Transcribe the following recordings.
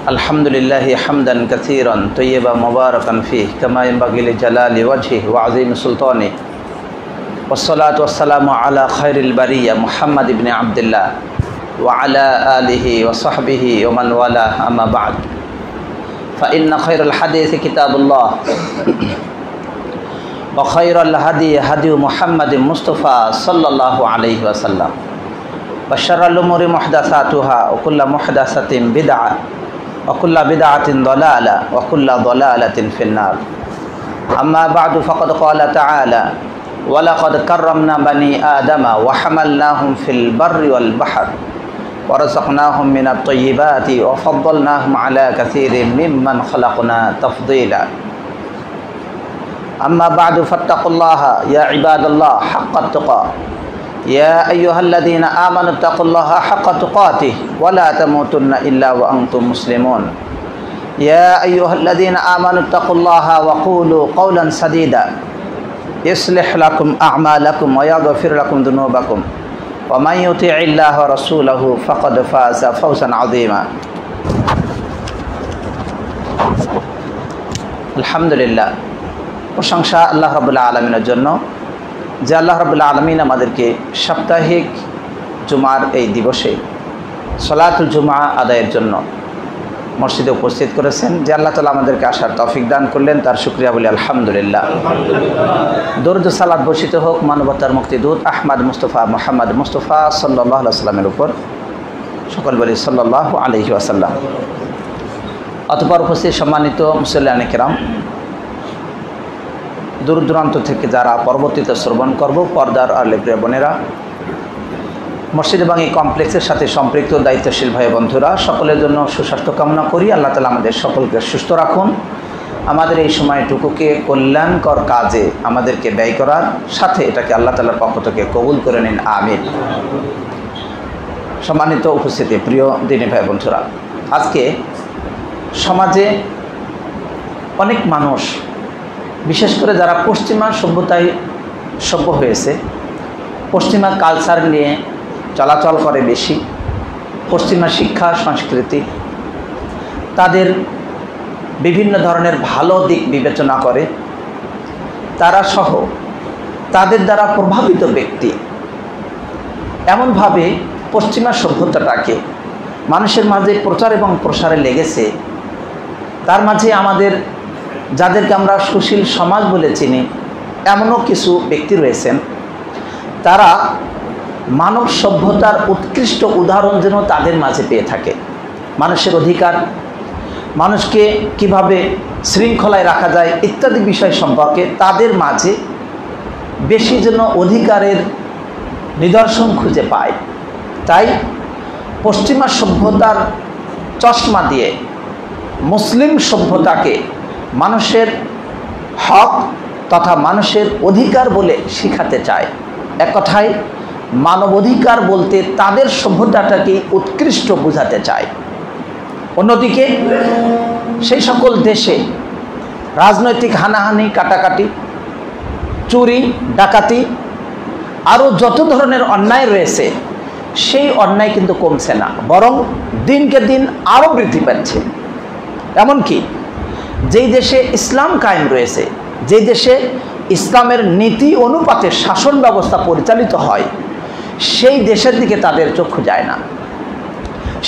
अल्हम्दुलिल्लाहि हम्दन कसीरन तय्यबा मुबारकन फीह कमा यंबगी लिजलाली वजहिहि व अज़ीम सुल्तानिहि वस्सलातु वस्सलामु अला खैरिल बरिय्या मुहम्मद इब्न अब्दिल्लाह व अला आलिहि व सहबिहि व मन वाला अम्मा बअद फ़इन्न खैरल हदीस किताबुल्लाह व खैरल हदी हदी मुहम्मद मुस्तफ़ा सल्लल्लाहु अलैहि वसल्लम व शर्रल उमूरि मुहदसातुहा व कुल्लु मुहदसतिन बिदअह व कुल्लु बिदअतिन दलाला व कुल्लु दलालतिन फिन्नार अम्मा बअदु फ़क़द क़ाल तआला व लक़द कर्रमना बनी आदम व हमलनाहुम फ़िल बर्रि वल बहर व रज़क़नाहुम मिनत तय्यिबाति व फ़द्दलनाहुम अला कसीरिम मिम्मन ख़लक़ना तफ़दीला अम्मा बअदु फ़त्तक़ुल्लाह या इबादल्लाह हक़्क़ तुक़ाह या अय्युहल्लज़ीना आमनु तक़ुल्लाह हक़्क़ तुक़ातिह व ला तमूतुन्ना इल्ला व अंतुम मुस्लिमून या अय्युहल्लज़ीना आमनु तक़ुल्लाह व क़ूलू क़ौलन सदीदा युस्लिह लकुम अअमालकुम व यग़फिर लकुम ज़ुनूबकुम व मन युतिइल्लाह व रसूलहु फ़क़द फ़ाज़ फ़ौज़न अज़ीमा। अल्हम्दुलिल्लाह, प्रशंसा আল্লাহ রাব্বুল আলামিনের জন্য যে আল্লাহ রাব্বুল আলামিন আমাদেরকে সাপ্তাহিক জুমার এই দিবসে সলাতুল জুমা আদায়ের জন্য মসজিদে উপস্থিত করেছেন। যে আল্লাহ তাআলা আমাদেরকে আসার তৌফিক দান করলেন, তার শুকরিয়া বলি আলহামদুলিল্লাহ। দরুদ ও সালাত বর্ষিত হোক মানবতার মুক্তিদূত আহমদ মুস্তফা মুহাম্মদ মুস্তফা সাল্লাল্লাহু আলাইহি ওয়াসাল্লামের উপর, সকল বলি সাল্লাল্লাহু আলাইহি ওয়াসাল্লাম। অতঃপর উপস্থিত সম্মানিত মুসল্লিয়ানে কেরাম, দূর দূরান্ত থেকে যারা পরবর্তীতে শ্রবণ করব, পর্দার আর প্রিয় বোনেরা, মসজিদ এবং এই কমপ্লেক্সের সাথে সম্পৃক্ত দায়িত্বশীল ভাই বন্ধুরা, সকলের জন্য সুস্বাস্থ্য কামনা করি। আল্লাহ তাআলা আমাদের সকলকে সুস্থ রাখুন, আমাদের এই সময়টুকুকে কল্যাণকর কাজে আমাদেরকে ব্যয় করার সাথে এটাকে আল্লাহ তাআলার পক্ষ থেকে কবুল করে নিন, আমিন। সম্মানিত উপস্থিতি, প্রিয় দিনী ভাই বন্ধুরা, আজকে সমাজে অনেক মানুষ, বিশেষ করে যারা পশ্চিমা সভ্যতায় সভ্য হয়েছে, পশ্চিমা কালচার নিয়ে চলাচল করে বেশি, পশ্চিমা শিক্ষা সংস্কৃতি, তাদের বিভিন্ন ধরনের ভালো দিক বিবেচনা করে, তারা সহ তাদের দ্বারা প্রভাবিত ব্যক্তি এমনভাবে পশ্চিমা সভ্যতাটাকে মানুষের মাঝে প্রচার এবং প্রসারে লেগেছে। তার মাঝে আমাদের যাদেরকে আমরা সুশীল সমাজ বলে চিনি, এমনও কিছু ব্যক্তি রয়েছেন, তারা মানব সভ্যতার উৎকৃষ্ট উদাহরণ যেন তাদের মাঝে পেয়ে থাকে। মানুষের অধিকার, মানুষকে কিভাবে শৃঙ্খলায় রাখা যায় ইত্যাদি বিষয় সম্পর্কে তাদের মাঝে বেশি যেন অধিকারের নিদর্শন খুঁজে পায়। তাই পশ্চিমা সভ্যতার চশমা দিয়ে মুসলিম সভ্যতাকে মানুষের হক তথা মানুষের অধিকার বলে শিখাতে চায়। এক কথায় মানবাধিকার বলতে তাদের সভ্যতাটাকে উৎকৃষ্ট বোঝাতে চায়। অন্যদিকে সেই সকল দেশে রাজনৈতিক হানাহানি, কাটাকাটি, চুরি, ডাকাতি, আরও যত ধরনের অন্যায় রয়েছে, সেই অন্যায় কিন্তু কমছে না, বরং দিনকে দিন আরও বৃদ্ধি পাচ্ছে। এমনকি যেই দেশে ইসলাম কায়েম রয়েছে, যেই দেশে ইসলামের নীতি অনুপাতে শাসন ব্যবস্থা পরিচালিত হয়, সেই দেশের দিকে তাদের চক্ষু যায় না।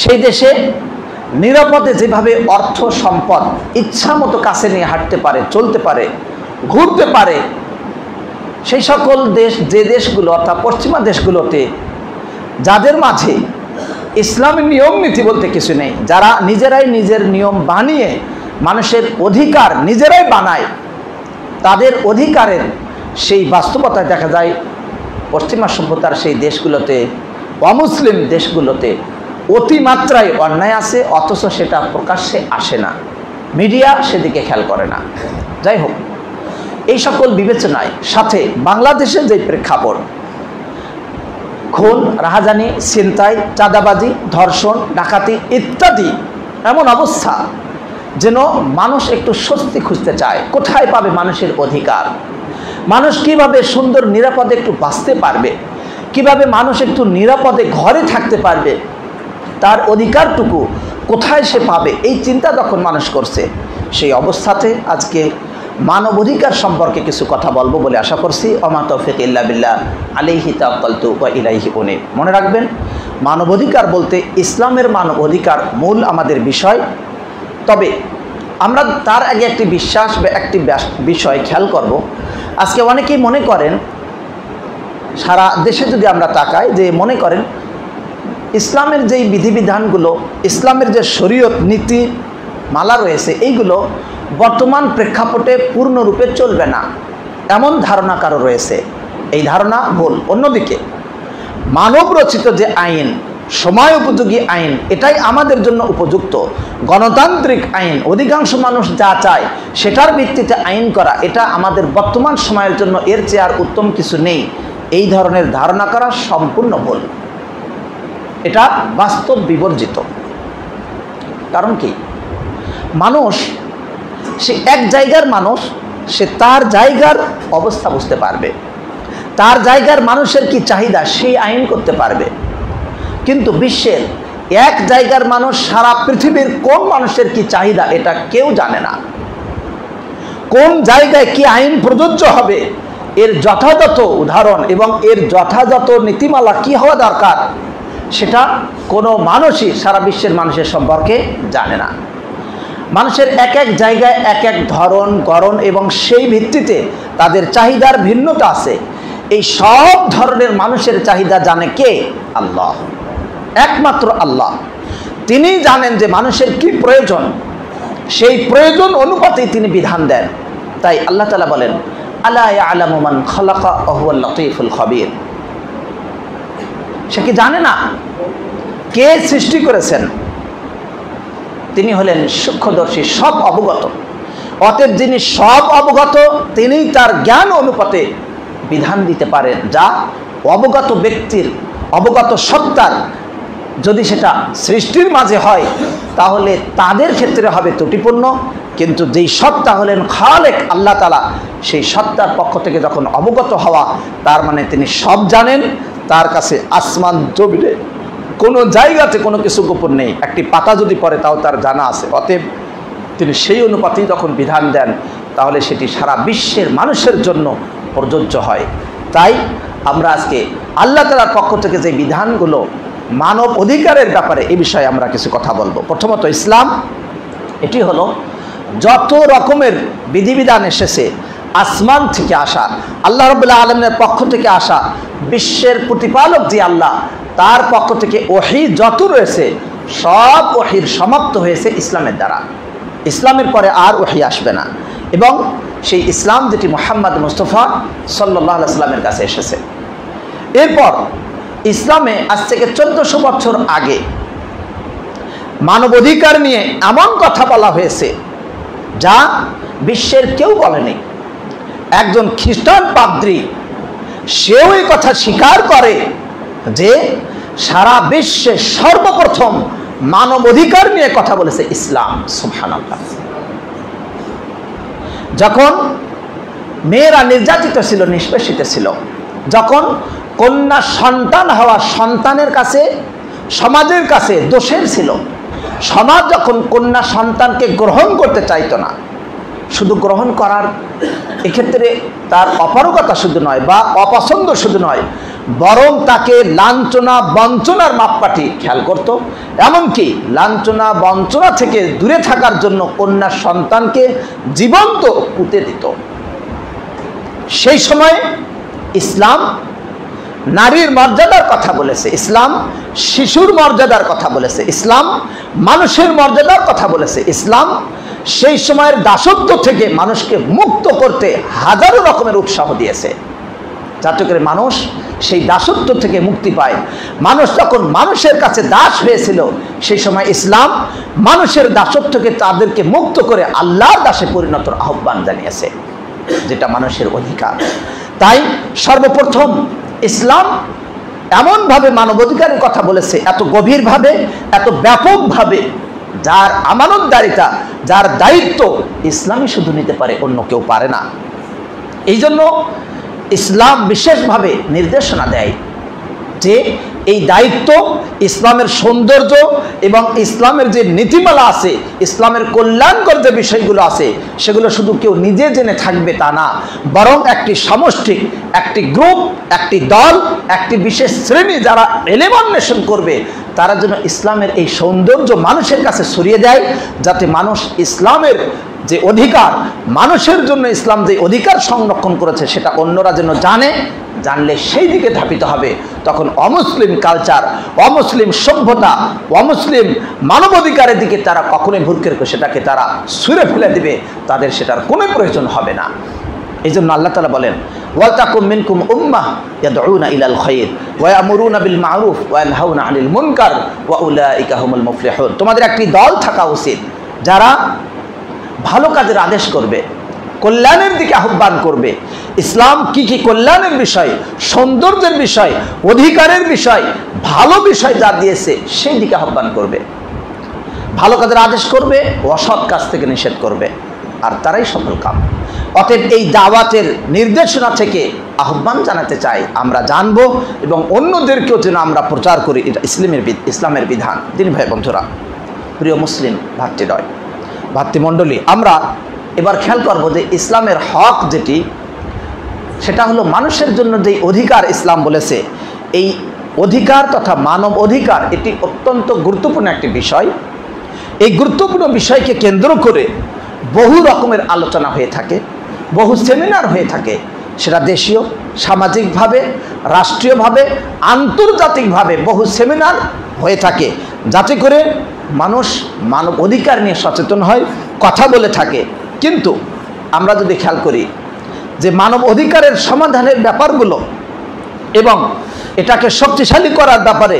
সেই দেশে নিরাপদে যেভাবে অর্থ সম্পদ ইচ্ছা মতো কাছে নিয়ে হাঁটতে পারে, চলতে পারে, ঘুরতে পারে, সেই সকল দেশ, যে দেশগুলো অর্থাৎ পশ্চিমা দেশগুলোতে যাদের মাঝে ইসলামী নিয়ম নীতি বলতে কিছু নেই, যারা নিজেরাই নিজের নিয়ম বানিয়ে মানুষের অধিকার নিজেরাই বানায়, তাদের অধিকারের সেই বাস্তবতায় দেখা যায় পশ্চিমা সভ্যতার সেই দেশগুলোতে, অমুসলিম দেশগুলোতে অতিমাত্রায় অন্যায় আছে, অথচ সেটা প্রকাশ্যে আসে না, মিডিয়া সেদিকে খেয়াল করে না। যাই হোক, এই সকল বিবেচনায় সাথে বাংলাদেশের যে প্রেক্ষাপট, খুন, রাহাজানি, ছিনতাই, চাঁদাবাজি, ধর্ষণ, ডাকাতি ইত্যাদি, এমন অবস্থা যেন মানুষ একটু স্বস্তি খুঁজতে চায়। কোথায় পাবে মানুষের অধিকার? মানুষ কিভাবে সুন্দর নিরাপদে একটু বাঁচতে পারবে? কিভাবে মানুষ একটু নিরাপদে ঘরে থাকতে পারবে? তার অধিকারটুকু কোথায় সে পাবে, এই চিন্তা যখন মানুষ করছে, সেই অবস্থাতে আজকে মানবাধিকার সম্পর্কে কিছু কথা বলবো বলে আশা করছি। ওমা তৌফিক ইল্লা বিল্লাহ আলাইহি তাওয়াক্কালতু ওয়া ইলাইহি উনীব। মনে রাখবেন, মানবাধিকার বলতে ইসলামের মানবাধিকার মূল আমাদের বিষয়। তবে আমরা তার আগে একটি বিশ্বাস বা একটি বিষয় খেয়াল করব। আজকে অনেকেই মনে করেন, সারা দেশে যদি আমরা তাকাই, যে মনে করেন ইসলামের যেই বিধিবিধানগুলো, ইসলামের যে শরীয়ত নীতি মালা রয়েছে, এইগুলো বর্তমান প্রেক্ষাপটে পূর্ণরূপে চলবে না, এমন ধারণা কারো রয়েছে। এই ধারণা ভুল। অন্যদিকে মানব রচিত যে আইন, সময় উপযোগী আইন, এটাই আমাদের জন্য উপযুক্ত। গণতান্ত্রিক আইন, অধিকাংশ মানুষ যা চায় সেটার ভিত্তিতে আইন করা, এটা আমাদের বর্তমান সময়ের জন্য এর চেয়ে আর উত্তম কিছু নেই। এই ধরনের ধারণা করা সম্পূর্ণ ভুল, এটা বাস্তব বিবর্জিত। কারণ কি, মানুষ সে এক জায়গার মানুষ, সে তার জায়গার অবস্থা বুঝতে পারবে, তার জায়গার মানুষের কি চাহিদা সেই আইন করতে পারবে। কিন্তু বিশ্বের এক জায়গার মানুষ সারা পৃথিবীর কোন মানুষের কি চাহিদা এটা কেউ জানে না। কোন জায়গায় কি আইন প্রযোজ্য হবে, এর যথাযথ উদাহরণ এবং এর যথাযথ নীতিমালা কি হওয়া দরকার, সেটা কোনো মানুষই সারা বিশ্বের মানুষের সম্পর্কে জানে না। মানুষের এক এক জায়গায় এক এক ধরন গড়ন এবং সেই ভিত্তিতে তাদের চাহিদার ভিন্নতা আছে। এই সব ধরনের মানুষের চাহিদা জানে কে? আল্লাহ, একমাত্র আল্লাহ। তিনি জানেন যে মানুষের কি প্রয়োজন, সেই প্রয়োজন অনুপাতেই তিনি বিধান দেন। তাই আল্লাহ তাআলা বলেন, আলা ইয়ালামু মান খালাকা ওয়া হুয়াল লাতীফুল খাবীর। সে কি জানে না কে সৃষ্টি করেছেন? তিনি হলেন সূক্ষ্মদর্শী, সব অবগত। অতএব যিনি সব অবগত, তিনি তার জ্ঞান অনুপাতে বিধান দিতে পারেন, যা অবগত ব্যক্তির, অবগত সত্তার যদি সেটা সৃষ্টির মাঝে হয় তাহলে তাদের ক্ষেত্রে হবে ত্রুটিপূর্ণ। কিন্তু যেই সত্তা হলেন খালেক আল্লাহ তাআলা, সেই সত্তার পক্ষ থেকে যখন অবগত হওয়া, তার মানে তিনি সব জানেন। তার কাছে আসমান জমিনে কোনো জায়গাতে কোনো কিছু গোপন নেই। একটি পাতা যদি পড়ে তাও তার জানা আছে। অতএব তিনি সেই অনুপাতেই যখন বিধান দেন, তাহলে সেটি সারা বিশ্বের মানুষের জন্য প্রযোজ্য হয়। তাই আমরা আজকে আল্লাহ তাআলার পক্ষ থেকে যে বিধানগুলো মানব অধিকারের ব্যাপারে, এই বিষয়ে আমরা কিছু কথা বলবো। প্রথমত ইসলাম, এটি হলো যত রকমের বিধিবিধান এসেছে আসমান থেকে আসা, আল্লাহ রাব্বুল আলামিনের পক্ষ থেকে আসা, বিশ্বের প্রতিপালক যে আল্লাহ, তার পক্ষ থেকে ওহী যত রয়েছে, সব ওহীর সমাপ্ত হয়েছে ইসলামের দ্বারা। ইসলামের পরে আর ওহী আসবে না। এবং সেই ইসলাম যেটি মুহাম্মদ মুস্তাফা সাল্লাল্লাহু আলাইহি সাল্লামের কাছে এসেছে। এরপর ইসলামে আজ থেকে 1400 বছর আগে মানবাধিকার নিয়ে এমন কথা বলা হয়েছে যা বিশ্বের কেউ বলেনি। একজন খ্রিস্টান পাদ্রী, সেও এই কথা স্বীকার করে যে সারা বিশ্বে সর্বপ্রথম মানবাধিকার নিয়ে কথা বলেছে ইসলাম। সুবহানাল্লাহ। যখন মেয়েরা নির্যাতিত ছিল, নিষ্পেষিত ছিল, যখন কন্যা সন্তান হওয়া সন্তানের কাছে, সমাজের কাছে দোষের ছিল, সমাজ যখন কন্যা সন্তানকে গ্রহণ করতে চাইতো না, শুধু গ্রহণ করার এক্ষেত্রে তার অপারগতা শুধু নয় বা অপছন্দ শুধু নয়, বরং তাকে লাঞ্ছনা বঞ্চনার মাপকাঠি খেয়াল করত। এমনকি লাঞ্ছনা বঞ্চনা থেকে দূরে থাকার জন্য কন্যা সন্তানকে জীবন্ত পুঁতে দিত। সেই সময় ইসলাম নারীর মর্যাদার কথা বলেছে, ইসলাম শিশুর মর্যাদার কথা বলেছে, ইসলাম মানুষের মর্যাদার কথা বলেছে। ইসলাম সেই সময়ের দাসত্ব থেকে মানুষকে মুক্ত করতে হাজারো রকমের উৎসাহ দিয়েছে, যাতে করে মানুষ সেই দাসত্ব থেকে মুক্তি পায়। মানুষ যখন মানুষের কাছে দাস হয়েছিল, সেই সময় ইসলাম মানুষের দাসত্ব থেকে তাদেরকে মুক্ত করে আল্লাহর দাসে পরিণতর আহ্বান জানিয়েছে, যেটা মানুষের অধিকার। তাই সর্বপ্রথম ইসলাম এমনভাবে মানবাধিকারের কথা বলেছে, এত গভীরভাবে, এত ব্যাপকভাবে, যার আমানতদারিতা, যার দায়িত্ব ইসলামই শুধু নিতে পারে, অন্য কেউ পারে না। এই জন্য ইসলাম বিশেষভাবে নির্দেশনা দেয় যে এই দায়িত্ব, ইসলামের সৌন্দর্য এবং ইসলামের যে নীতিমালা আছে, ইসলামের কল্যাণকর যে বিষয়গুলো আছে, সেগুলো শুধু কেউ নিজে জেনে থাকবে তা না, বরং একটি সামষ্টিক, একটি গ্রুপ, একটি দল, একটি বিশেষ শ্রেণী যারা এলেম অন্বেষণ করবে, তারা যেন ইসলামের এই সৌন্দর্য মানুষের কাছে ছড়িয়ে দেয়, যাতে মানুষ ইসলামের যে অধিকার, মানুষের জন্য ইসলাম যে অধিকার সংরক্ষণ করেছে সেটা অন্যরা যেন জানে, জানলে সেই দিকে ধাবিত হবে। তখন অমুসলিম কালচার, অমুসলিম সভ্যতা, অমুসলিম মানবাধিকারের দিকে তারা কখনোই ভুরকে রেখে সেটাকে তারা ছুঁড়ে ফেলে দিবে, তাদের সেটার কোনো প্রয়োজন হবে না। এই জন্য আল্লাহ তাআলা বলেন, ওয়ালতাকুম মিনকুম উম্মাহ ইয়াদউনা ইলাল খায়র ওয়া ইয়ামুরুনা বিল মা'রুফ ওয়া ইয়ানহাউনা আনিল মুনকার ওয়া উলাইকা হুমুল মুফলিহুন। তোমাদের একটি দল থাকা উচিত যারা ভালো কাজের আদেশ করবে, কল্যাণের দিকে আহ্বান করবে। ইসলাম কি কি কল্যাণের বিষয়, সৌন্দর্যের বিষয়, অধিকারের বিষয়, ভালো বিষয় যা দিয়েছে সেই দিকে আহ্বান করবে, ভালো কাজের আদেশ করবে, অসৎ কাজ থেকে নিষেধ করবে, আর তারাই সফল কাম। অতএব এই দাওয়াতের নির্দেশনা থেকে আহ্বান জানাতে চাই, আমরা জানবো এবং অন্যদেরকেও যেন আমরা প্রচার করি, এটা ইসলামের বিধান। দিনী ভাই বন্ধুরা, প্রিয় মুসলিম ভাতৃমণ্ডলী, আমরা এবার খেয়াল করব যে ইসলামের হক যেটি, সেটা হলো মানুষের জন্য যেই অধিকার ইসলাম বলেছে, এই অধিকার তথা মানব অধিকার এটি অত্যন্ত গুরুত্বপূর্ণ একটি বিষয়। এই গুরুত্বপূর্ণ বিষয়কে কেন্দ্র করে বহু রকমের আলোচনা হয়ে থাকে, বহু সেমিনার হয়ে থাকে, সেটা দেশীয়, সামাজিকভাবে, রাষ্ট্রীয়ভাবে, আন্তর্জাতিকভাবে বহু সেমিনার হয়ে থাকে, যাতে করে মানুষ মানব অধিকার নিয়ে সচেতন হয়, কথা বলে থাকে। কিন্তু আমরা যদি খেয়াল করি যে মানব অধিকারের সমাধানের ব্যাপারগুলো এবং এটাকে শক্তিশালী করার ব্যাপারে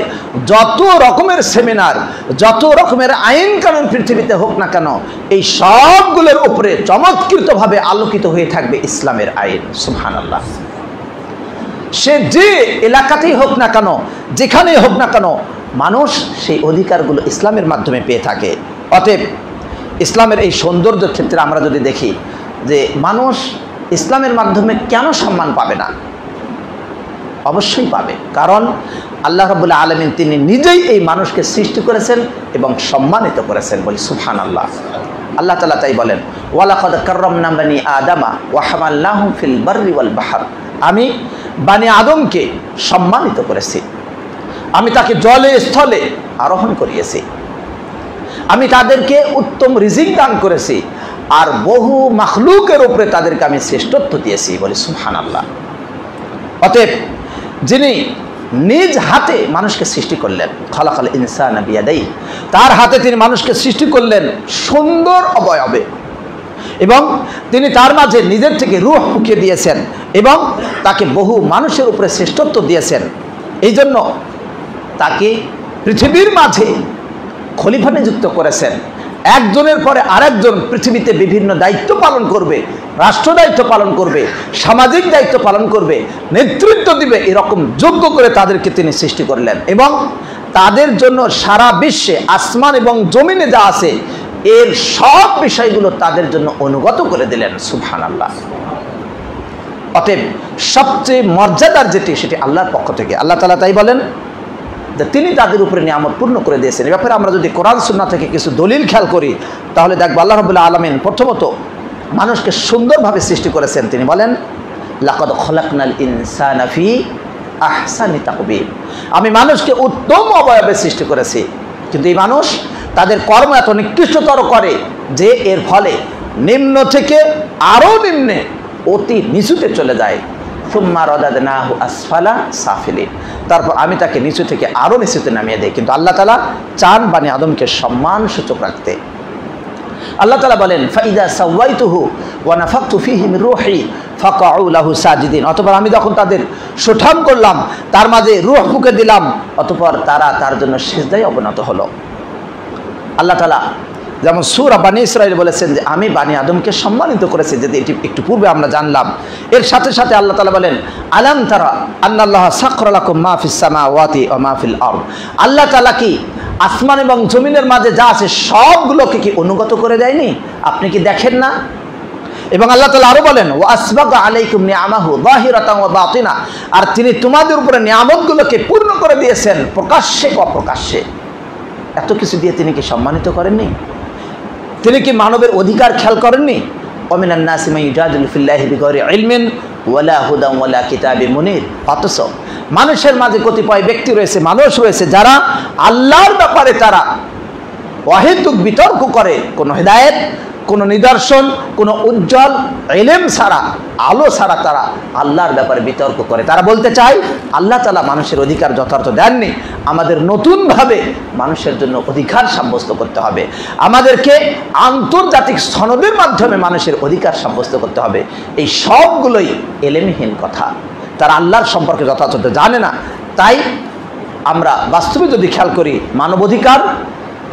যত রকমের সেমিনার, যত রকমের আইন কানুন পৃথিবীতে হোক না কেন, এই সবগুলোর উপরে চমৎকৃতভাবে আলোকিত হয়ে থাকবে ইসলামের আইন। সুবহানাল্লাহ। সে যে এলাকাতেই হোক না কেন, যেখানেই হোক না কেন, মানুষ সেই অধিকারগুলো ইসলামের মাধ্যমে পেয়ে থাকে। অতএব ইসলামের এই সৌন্দর্যের ক্ষেত্রে আমরা যদি দেখি যে মানুষ ইসলামের মাধ্যমে কেন সম্মান পাবে না, অবশ্যই পাবে। কারণ আল্লাহ রাব্বুল আলামিন তিনি নিজেই এই মানুষকে সৃষ্টি করেছেন এবং সম্মানিত করেছেন, বলি সুবহানাল্লাহ। আল্লাহ তাআলা তাই বলেন, ওয়ালাকাদ কাররামনা বানি আদামা ওয়া হামালনাহুম ফিল বাররি ওয়াল বাহর। আমি বানি আদমকে সম্মানিত করেছি, আমি তাকে জলে স্থলে আরোহণ করিয়েছি, আমি তাদেরকে উত্তম রিজিক দান করেছি, আর বহু মাখলুকের উপরে তাদেরকে আমি শ্রেষ্ঠত্ব দিয়েছি, বলি সুবহানাল্লাহ। অতএব যিনি নিজ হাতে মানুষকে সৃষ্টি করলেন, খালাকাল ইনসানা বিয়াদাইহি, তার হাতে তিনি মানুষকে সৃষ্টি করলেন সুন্দর অবয়বে, এবং তিনি তার মাঝে নিজের থেকে রূহ ফুঁকিয়ে দিয়েছেন এবং তাকে বহু মানুষের উপরে শ্রেষ্ঠত্ব দিয়েছেন। এই জন্য তাকে পৃথিবীর মাঝে খলিফা নিযুক্ত করেছেন। একজনের পরে আরেকজন পৃথিবীতে বিভিন্ন দায়িত্ব পালন করবে, রাষ্ট্র দায়িত্ব পালন করবে, সামাজিক দায়িত্ব পালন করবে, নেতৃত্ব দিবে, এরকম যোগ্য করে তাদেরকে তিনি সৃষ্টি করলেন এবং তাদের জন্য সারা বিশ্বে আসমান এবং জমিনে যা আছে এর সব বিষয়গুলো তাদের জন্য অনুগত করে দিলেন। সুবহানাল্লাহ। অতএব সবচেয়ে মর্যাদার যেটি, সেটি আল্লাহর পক্ষ থেকে। আল্লাহ তাআলা তাই বলেন যে তিনি তাদের উপরে নিয়ামত পূর্ণ করে দিয়েছেন। এ ব্যাপারে আমরা যদি কোরআন সুন্নাহ থেকে কিছু দলিল খেয়াল করি, তাহলে দেখব আল্লাহ রাব্বুল আলামিন প্রথমত মানুষকে সুন্দরভাবে সৃষ্টি করেছেন। তিনি বলেন, লাকাদ খলাকনাল ইনসানা ফি আহসানি তাকবীম। আমি মানুষকে উত্তম অবয়বে সৃষ্টি করেছি, কিন্তু এই মানুষ তাদের কর্ম এত নিকৃষ্টতর করে যে এর ফলে নিম্ন থেকে আরও নিম্নে অতি নিচুতে চলে যায়। সুম্মা রাদাদনাহু আসফালা সাফিলিন। তারপর আমি তাকে নিচু থেকে আরও নিচুতে নামিয়ে দেই। কিন্তু আল্লাহ তাআলা চান বানি আদমকে সম্মান সূচক রাখতে। আল্লাহ তাআলা বলেন, ফাইদা সাওয়াইতুহু ওয়া নাফাখতু ফীহি মির রূহি ফাকাউ লাহু সাজিদিন। অতঃপর আমি যখন তাদের সুঠাম করলাম, তার মাঝে রূহ ফুঁকে দিলাম, অতঃপর তারা তার জন্য সিজদায় অবনত হলো। আল্লাহ তাআলা যেমন সূরা বানী ইসরাঈল বলেছেন যে আমি বানী আদমকে সম্মানিত করেছি, যেটি এটি একটু পূর্বে আমরা জানলাম। এর সাথে সাথে আল্লাহ তাআলা বলেন, আলাম তারা আন্নাল্লাহ সাখখারা লাকুম মা ফিস সামাওয়াতি ওয়া মা ফিল আরদ। আল্লাহ তাআলা কি আসমান এবং জমিনের মাঝে যা আছে সবগুলোকে কি অনুগত করে দেয়নি? আপনি কি দেখেন না? এবং আল্লাহ তাআলা আরো বলেন ওয়া আসবাগা আলাইকুম নিআমাহু যাহিরাতান ওয়া বাতিনা, আর তিনি তোমাদের উপরে নিয়ামতগুলোকে পূর্ণ করে দিয়েছেন প্রকাশ্যে অপ্রকাশ্যে। এত কিছু দিয়ে তিনি কি সম্মানিত করেননি? তিনি কি মানবের অধিকার খেয়াল করেননি? ওয়ামিনান নাসি মান ইউজাদিলু ফিল্লাহি বিগাইরি ইলমিন ওয়ালা হুদান ওয়ালা কিতাবিন মুনির। অথচ মানুষের মাঝে কতিপয় ব্যক্তি রয়েছে, মানুষ রয়েছে, যারা আল্লাহর ব্যাপারে তারা অহেতুক বিতর্ক করে, কোনো হেদায়েত, কোনো নিদর্শন, কোনো উজ্জ্বল ইলম ছাড়া, আলো ছাড়া তারা আল্লাহর ব্যাপারে বিতর্ক করে। তারা বলতে চায় আল্লাহ তাআলা মানুষের অধিকার যথার্থ দেননি, আমাদের নতুনভাবে মানুষের জন্য অধিকার সাব্যস্ত করতে হবে, আমাদেরকে আন্তর্জাতিক সনদের মাধ্যমে মানুষের অধিকার সাব্যস্ত করতে হবে। এই সবগুলোই এলেমহীন কথা, তারা আল্লাহর সম্পর্কে যথাযথ জানে না। তাই আমরা বাস্তবে যদি খেয়াল করি, মানবাধিকার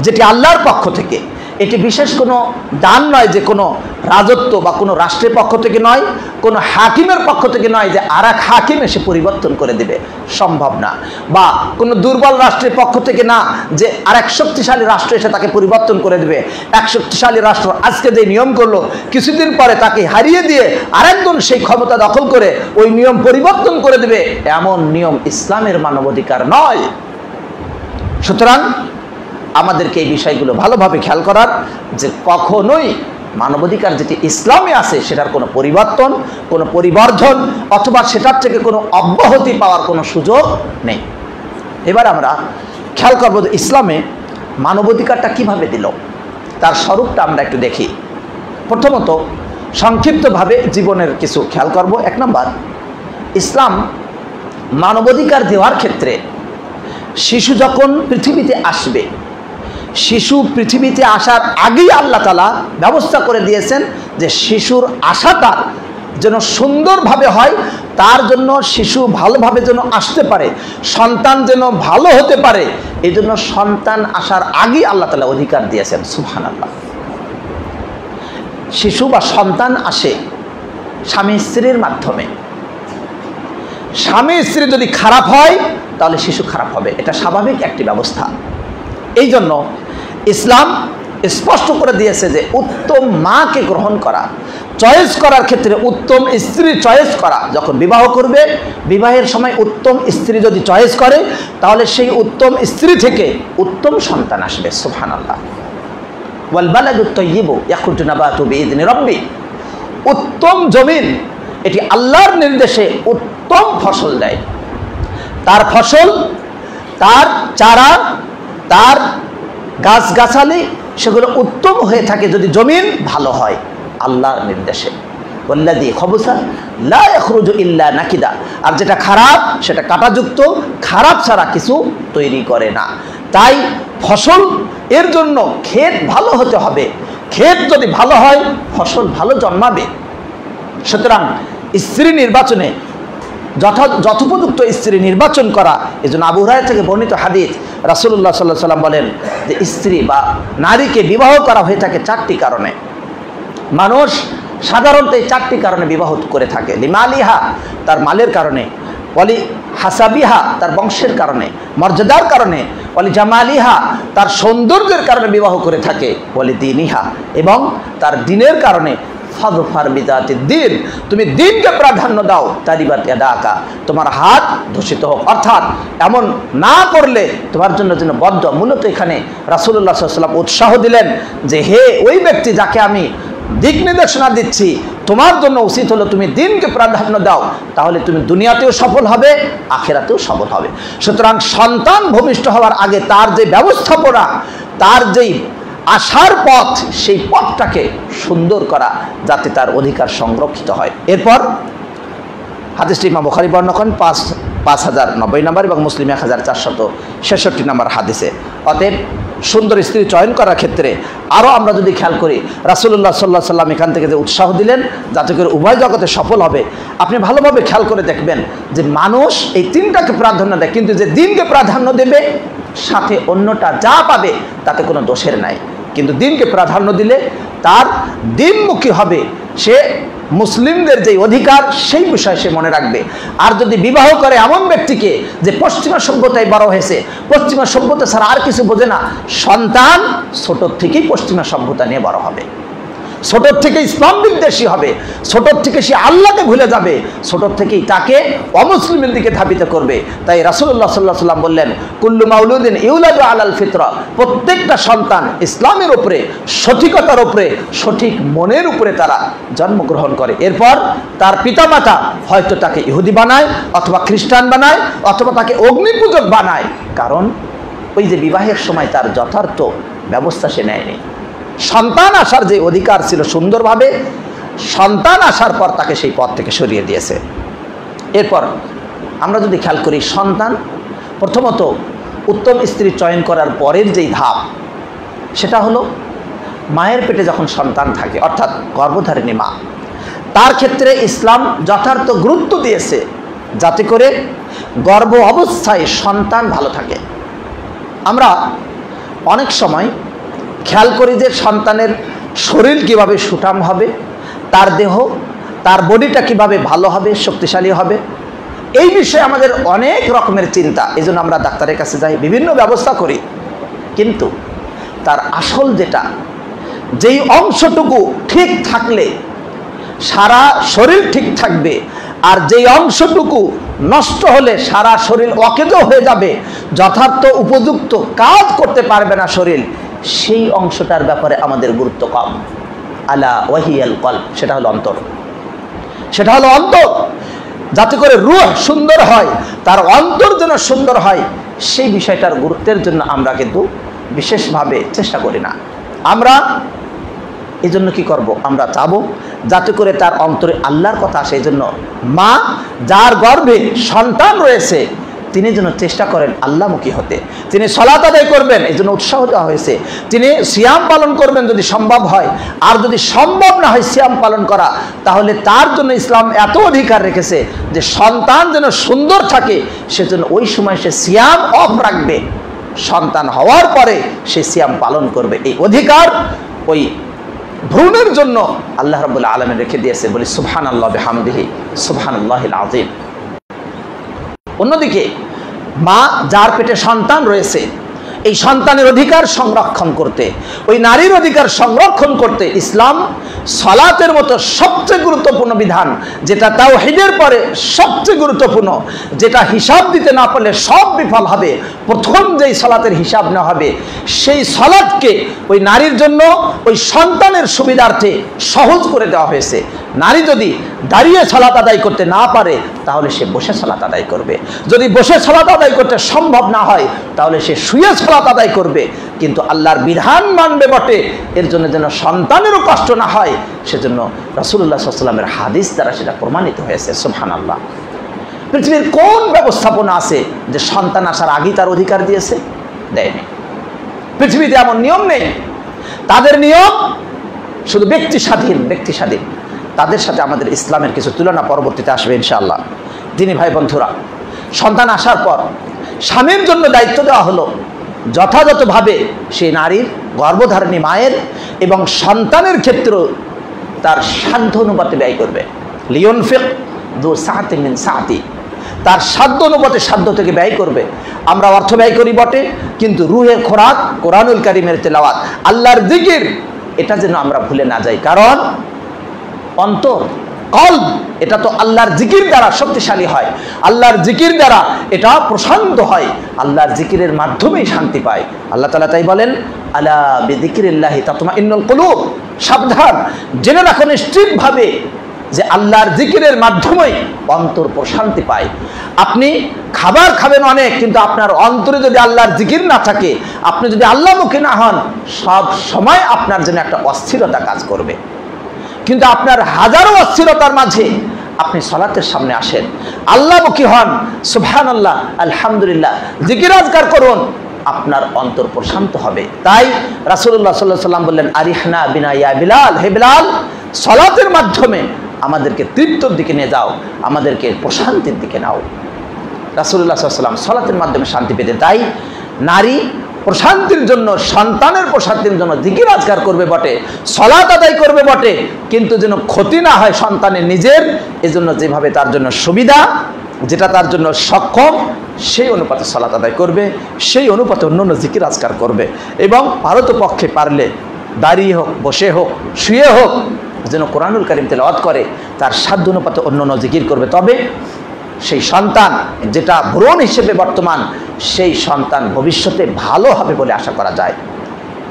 যেটি আল্লাহর পক্ষ থেকে, এটি বিশেষ কোনো দান নয়, যে কোনো রাজত্ব বা কোনো রাষ্ট্রের পক্ষ থেকে নয়, কোনো হাকিমের পক্ষ থেকে নয় যে আর এক হাকিম এসে পরিবর্তন করে দেবে, সম্ভব না। বা কোনো দুর্বল রাষ্ট্রের পক্ষ থেকে না যে আর এক শক্তিশালী রাষ্ট্র এসে তাকে পরিবর্তন করে দেবে। এক শক্তিশালী রাষ্ট্র আজকে যে নিয়ম করলো, কিছুদিন পরে তাকে হারিয়ে দিয়ে আরেকজন সেই ক্ষমতা দখল করে ওই নিয়ম পরিবর্তন করে দেবে, এমন নিয়ম ইসলামের মানবাধিকার নয়। সুতরাং আমাদেরকে এই বিষয়গুলো ভালোভাবে খেয়াল করার, যে কখনোই মানবাধিকার যেটি ইসলামে আছে সেটার কোনো পরিবর্তন, কোনো পরিবর্ধন অথবা সেটার থেকে কোনো অব্যাহতি পাওয়ার কোনো সুযোগ নেই। এবার আমরা খেয়াল করব যে ইসলামে মানবাধিকারটা কিভাবে দিল, তার স্বরূপটা আমরা একটু দেখি। প্রথমত সংক্ষিপ্তভাবে জীবনের কিছু খেয়াল করব। 1 নম্বর, ইসলাম মানবাধিকার দেওয়ার ক্ষেত্রে শিশু যখন পৃথিবীতে আসবে, শিশু পৃথিবীতে আসার আগেই আল্লাহ তাআলা ব্যবস্থা করে দিয়েছেন যে শিশুর আশাটা যেন সুন্দরভাবে হয়, তার জন্য শিশু ভালোভাবে যেন আসতে পারে, সন্তান যেন ভালো হতে পারে, এই জন্য সন্তান আসার আগেই আল্লাহ তাআলা অধিকার দিয়েছেন। সুবহানাল্লাহ। শিশু বা সন্তান আসে স্বামী স্ত্রীর মাধ্যমে। স্বামী স্ত্রী যদি খারাপ হয় তাহলে শিশু খারাপ হবে, এটা স্বাভাবিক একটি ব্যবস্থা। এই জন্য ইসলাম স্পষ্ট করে দিয়েছে যে উত্তম মাকে গ্রহণ করা, চয়েস করার ক্ষেত্রে উত্তম স্ত্রী চয়েস করা। যখন বিবাহ করবে, বিবাহের সময় উত্তম স্ত্রী যদি চয়েস করে, তাহলে সেই উত্তম স্ত্রী থেকে উত্তম সন্তান আসবে। সুবহানাল্লাহ। ওয়াল বালাদুত তাইয়্যিবু ইয়াখরুজু নাবাতু বিইذনি রাব্বি। উত্তম জমিন এটি আল্লাহর নির্দেশে উত্তম ফসল দেয়। তার ফসল, তার চারা, তার গাছগাছালি সেগুলো উত্তম হয়ে থাকে যদি জমিন ভালো হয় আল্লাহর নির্দেশে। ওয়াল্লাযী খাবুসা লা ইয়াখরুজু ইল্লা নাকিদা। আর যেটা খারাপ সেটা কাঁটাযুক্ত, খারাপ ছাড়া কিছু তৈরি করে না। তাই ফসল এর জন্য ক্ষেত ভালো হতে হবে, ক্ষেত যদি ভালো হয় ফসল ভালো জন্মাবে। সুতরাং স্ত্রী নির্বাচনে যথোপযুক্ত স্ত্রী নির্বাচন করা। এই জন্য আবু হুরায়রা থেকে বর্ণিত হাদিস, রাসূলুল্লাহ সাল্লাল্লাহু আলাইহি ওয়াসাল্লাম বলেন যে স্ত্রী বা নারীকে বিবাহ করা হয়ে থাকে 4টি কারণে। মানুষ সাধারণত এই 4টি কারণে বিবাহ করে থাকে। লিমালিহা, তার মালের কারণে, ওয়ালি হাসাবিহা, তার বংশের কারণে, মর্যাদার কারণে, ওয়ালি জামালিহা, তার সৌন্দর্যের কারণে বিবাহ করে থাকে, ওয়ালি দীনিহা, এবং তার দিনের কারণে। ফাযফার বিযাতিদ দ্বীন, তুমি দ্বীনকে প্রাধান্য দাও। তারিবাত ইয়াদাকা, তোমার হাত দূষিত হোক। অর্থাৎ এমন না করলে তোমার জন্য যেন বদ্ধ। মূলত এখানে রাসূলুল্লাহ সাল্লাল্লাহু আলাইহি ওয়াসাল্লাম উৎসাহ দিলেন যে হে ওই ব্যক্তি যাকে আমি দিক নির্দেশনা দিচ্ছি, তোমার জন্য উচিত হলো তুমি দ্বীনকে প্রাধান্য দাও, তাহলে তুমি দুনিয়াতেও সফল হবে, আখিরাতেও সফল হবে। সুতরাং সন্তান ভূমিষ্ঠ হওয়ার আগে তার যে ব্যবস্থাপনা, তার যেই আসার পথ, সেই পথটাকে সুন্দর করা যাতে তার অধিকার সংরক্ষিত হয়। এরপর হাদিসটি ইমাম বুখারী বর্ণনা করেন 5090 নম্বর এবং মুসলিম 1466 নম্বর হাদিসে। অতএব সুন্দর স্ত্রী চয়ন করার ক্ষেত্রে আরও আমরা যদি খেয়াল করি, রাসূলুল্লাহ সাল্লাল্লাহু আলাইহি ওয়াসাল্লাম এখান থেকে যে উৎসাহ দিলেন যাতে করে উভয় জগতে সফল হবে, আপনি ভালোভাবে খেয়াল করে দেখবেন যে মানুষ এই 3টাকে প্রাধান্য দেয়, কিন্তু যে দ্বীনকে প্রাধান্য দেবে সাথে অন্যটা যা পাবে তাতে কোনো দোষের নাই। কিন্তু দ্বীনকে প্রাধান্য দিলে তার দ্বীনমুখী হবে, সে মুসলিমদের যে অধিকার সেই বিষয় সে মনে রাখবে। আর যদি বিবাহ করে এমন ব্যক্তিকে যে পশ্চিমা সভ্যতায় বড় হয়েছে, পশ্চিমা সভ্যতা ছাড়া আর কিছু বোঝে না, সন্তান ছোট থেকেই পশ্চিমা সভ্যতা নিয়ে বড় হবে। ছোট থেকে ইসলাম বিদ্বেষী হবে, ছোট থেকে সে আল্লাহকে ভুলে যাবে, ছোট থেকেই তাকে অমুসলিমের দিকে ধাবিত করবে। তাই রাসূলুল্লাহ সাল্লাল্লাহু আলাইহি ওয়াসাল্লাম বললেন, কুল্লু মাউলুদিন ইউলাদু আলাল ফিতরা, প্রত্যেকটা সন্তান ইসলামের উপরে, সঠিকতার উপরে, সঠিক মনের উপরে তারা জন্মগ্রহণ করে। এরপর তার পিতামাতা হয়তো তাকে ইহুদি বানায়, অথবা খ্রিস্টান বানায়, অথবা তাকে অগ্নিপূজক বানায়, কারণ ওই যে বিবাহের সময় তার যথার্থ ব্যবস্থা সে নেয়নি। সন্তান আসার যে অধিকার ছিল সুন্দরভাবে, সন্তান আসার পর তাকে সেই পথ থেকে সরিয়ে দিয়েছে। এরপর আমরা যদি খেয়াল করি, সন্তান প্রথমত উত্তম স্ত্রী চয়ন করার পরের যেই ধাপ, সেটা হলো মায়ের পেটে যখন সন্তান থাকে, অর্থাৎ গর্ভধারিণী মা, তার ক্ষেত্রে ইসলাম যথার্থ গুরুত্ব দিয়েছে যাতে করে গর্ভ অবস্থায় সন্তান ভালো থাকে। আমরা অনেক সময় খেয়াল করি যে সন্তানের শরীর কিভাবে সুঠাম হবে, তার দেহ, তার বডিটা কিভাবে ভালো হবে, শক্তিশালী হবে, এই বিষয়ে আমাদের অনেক রকমের চিন্তা। এই জন্য আমরা ডাক্তারের কাছে যাই, বিভিন্ন ব্যবস্থা করি, কিন্তু তার আসল যেটা, যেই অংশটুকু ঠিক থাকলে সারা শরীর ঠিক থাকবে, আর যেই অংশটুকু নষ্ট হলে সারা শরীর অকেজ হয়ে যাবে, যথার্থ উপযুক্ত কাজ করতে পারবে না শরীর, সেই অংশটার ব্যাপারে আমাদের গুরুত্ব কম। আলা ওয়াহিয়াল কলব, সেটা হলো অন্তর, সেটা হলো অন্তর। যাতে করে রূহ সুন্দর হয়, তার অন্তর যেন সুন্দর হয়, সেই বিষয়টার গুরুত্বের জন্য আমরা কিন্তু বিশেষভাবে চেষ্টা করি না। আমরা এই জন্য কী করব, আমরা চাবো যাতে করে তার অন্তরে আল্লাহর কথা আসে। এই জন্য মা যার গর্ভে সন্তান রয়েছে তিনি যেন চেষ্টা করেন আল্লাহমুখী হতে, তিনি সালাত আদায় করবেন, এই জন্য উৎসাহ দেওয়া হয়েছে। তিনি সিয়াম পালন করবেন যদি সম্ভব হয়, আর যদি সম্ভব না হয় সিয়াম পালন করা, তাহলে তার জন্য ইসলাম এত অধিকার রেখেছে যে সন্তান যেন সুন্দর থাকে, সেজন্য ওই সময় সে সিয়াম অফ রাখবে, সন্তান হওয়ার পরে সে সিয়াম পালন করবে। এই অধিকার ওই ভ্রূণের জন্য আল্লাহ রাব্বুল আলামিন রেখে দিয়েছে। বলি সুবহানাল্লাহ বিহামদিহি সুবহানাল্লাহিল আযীম। অন্যদিকে মা যার পেটে সন্তান রয়েছে, এই সন্তানের অধিকার সংরক্ষণ করতে, ওই নারীর অধিকার সংরক্ষণ করতে ইসলাম সালাতের মতো সবচেয়ে গুরুত্বপূর্ণ বিধান, যেটা তাওহীদের পরে সবচেয়ে গুরুত্বপূর্ণ, যেটা হিসাব দিতে না পারলে সব বিফল হবে, প্রথম যেই সালাতের হিসাব না হবে, সেই সালাতকে ওই নারীর জন্য ওই সন্তানের সুবিধার্থে সহজ করে দেওয়া হয়েছে। নারী যদি দাঁড়িয়ে সালাত আদায় করতে না পারে, তাহলে সে বসে সালাত আদায় করবে। যদি বসে সালাত আদায় করতে সম্ভব না হয়, তাহলে সে শুয়ে সালাত আদায় করবে। কিন্তু আল্লাহর বিধান মানবে বটে, এর জন্য যেন সন্তানেরও কষ্ট না হয়, সেজন্য রাসূলুল্লাহ সাল্লাল্লাহু আলাইহি ওয়াসাল্লামের হাদিস দ্বারা সেটা প্রমাণিত হয়েছে। সুবহানাল্লাহ। পৃথিবীর কোন ব্যবস্থাপনা আছে যে সন্তান আসার আগেই তার অধিকার দিয়েছে? দেয়নি। পৃথিবীতে এমন নিয়ম নেই। তাদের নিয়ম শুধু ব্যক্তি স্বাধীন, ব্যক্তি স্বাধীন। তাদের সাথে আমাদের ইসলামের কিছু তুলনা পরবর্তীতে আসবে ইনশাআল্লাহ। দিনী ভাই বন্ধুরা, সন্তান আসার পর স্বামীর জন্য দায়িত্ব দেওয়া হলো যথাযথভাবে সেই নারীর, গর্ভধারিণী মায়ের এবং সন্তানের ক্ষেত্রেও তার সাধ্য অনুপাতে ব্যয় করবে। লিয়ুনফিক যু সাআতিন মিন সাআতি, তার সাধ্য অনুপাতে সাধ্য থেকে ব্যয় করবে। আমরা অর্থ ব্যয় করি বটে, কিন্তু রুহের খোরাক, কোরআনুল কারীমের তেলাওয়াত, আল্লাহর জিকির, এটা যেন আমরা ভুলে না যাই। কারণ অন্তর, কলব, এটা তো আল্লাহর জিকির দ্বারা শক্তিশালী হয়, আল্লাহর জিকির দ্বারা এটা প্রশান্ত হয়, আল্লাহর জিকিরের মাধ্যমেই শান্তি পায়। আল্লাহ তাআলা তাই বলেন, আলা বিযিকরিল্লাহি তাতমাইন্নুল কুলুব, সাবধান, জেনে রাখো নিশ্চিতভাবে যে আল্লাহর জিকিরের মাধ্যমেই অন্তর প্রশান্তি পায়। আপনি খাবার খাবেন অনেক, কিন্তু আপনার অন্তরে যদি আল্লাহর জিকির না থাকে, আপনি যদি আল্লাহমুখী না হন, সব সময় আপনার জন্য একটা অস্থিরতা কাজ করবে। কিন্তু আপনার হাজারো অস্থিরতার মাঝে আপনি সালাতের সামনে আসেন, আল্লাহমুখী হন, সুবহানাল্লাহ, আলহামদুলিল্লাহ, জিকির আজকার করুন, আপনার অন্তর প্রশান্ত হবে। তাই রাসূলুল্লাহ সাল্লাল্লাহু আলাইহি ওয়াসাল্লাম বললেন, আরিহনা বিনা ইয়া বিলাল, হে বিলাল, সালাতের মাধ্যমে আমাদেরকে তৃপ্তির দিকে নিয়ে যাও, আমাদেরকে প্রশান্তির দিকে নাও। রাসূলুল্লাহ সাল্লাল্লাহু আলাইহি ওয়াসাল্লাম সালাতের মাধ্যমে শান্তি পেতেন। তাই নারী প্রশান্তির জন্য, সন্তানের প্রশান্তির জন্য জিকির আজকার করবে বটে, সালাত আদায় করবে বটে, কিন্তু যেন ক্ষতি না হয় সন্তানের নিজের, এজন্য যেভাবে তার জন্য সুবিধা, যেটা তার জন্য সক্ষম, সেই অনুপাতে সালাত আদায় করবে, সেই অনুপাতে অন্যান্য জিকির আজকার করবে। এবং পারতপক্ষে পারলে দাঁড়িয়ে হোক, বসে হোক, শুয়ে হোক, যেন কোরআনুল কারীম তেলাওয়াত করে, তার সাধ্য অনুপাতে অন্য জিকির করবে। তবে সেই সন্তান যেটা ভ্রূণ হিসেবে বর্তমান, সেই সন্তান ভবিষ্যতে ভালো হবে বলে আশা করা যায়।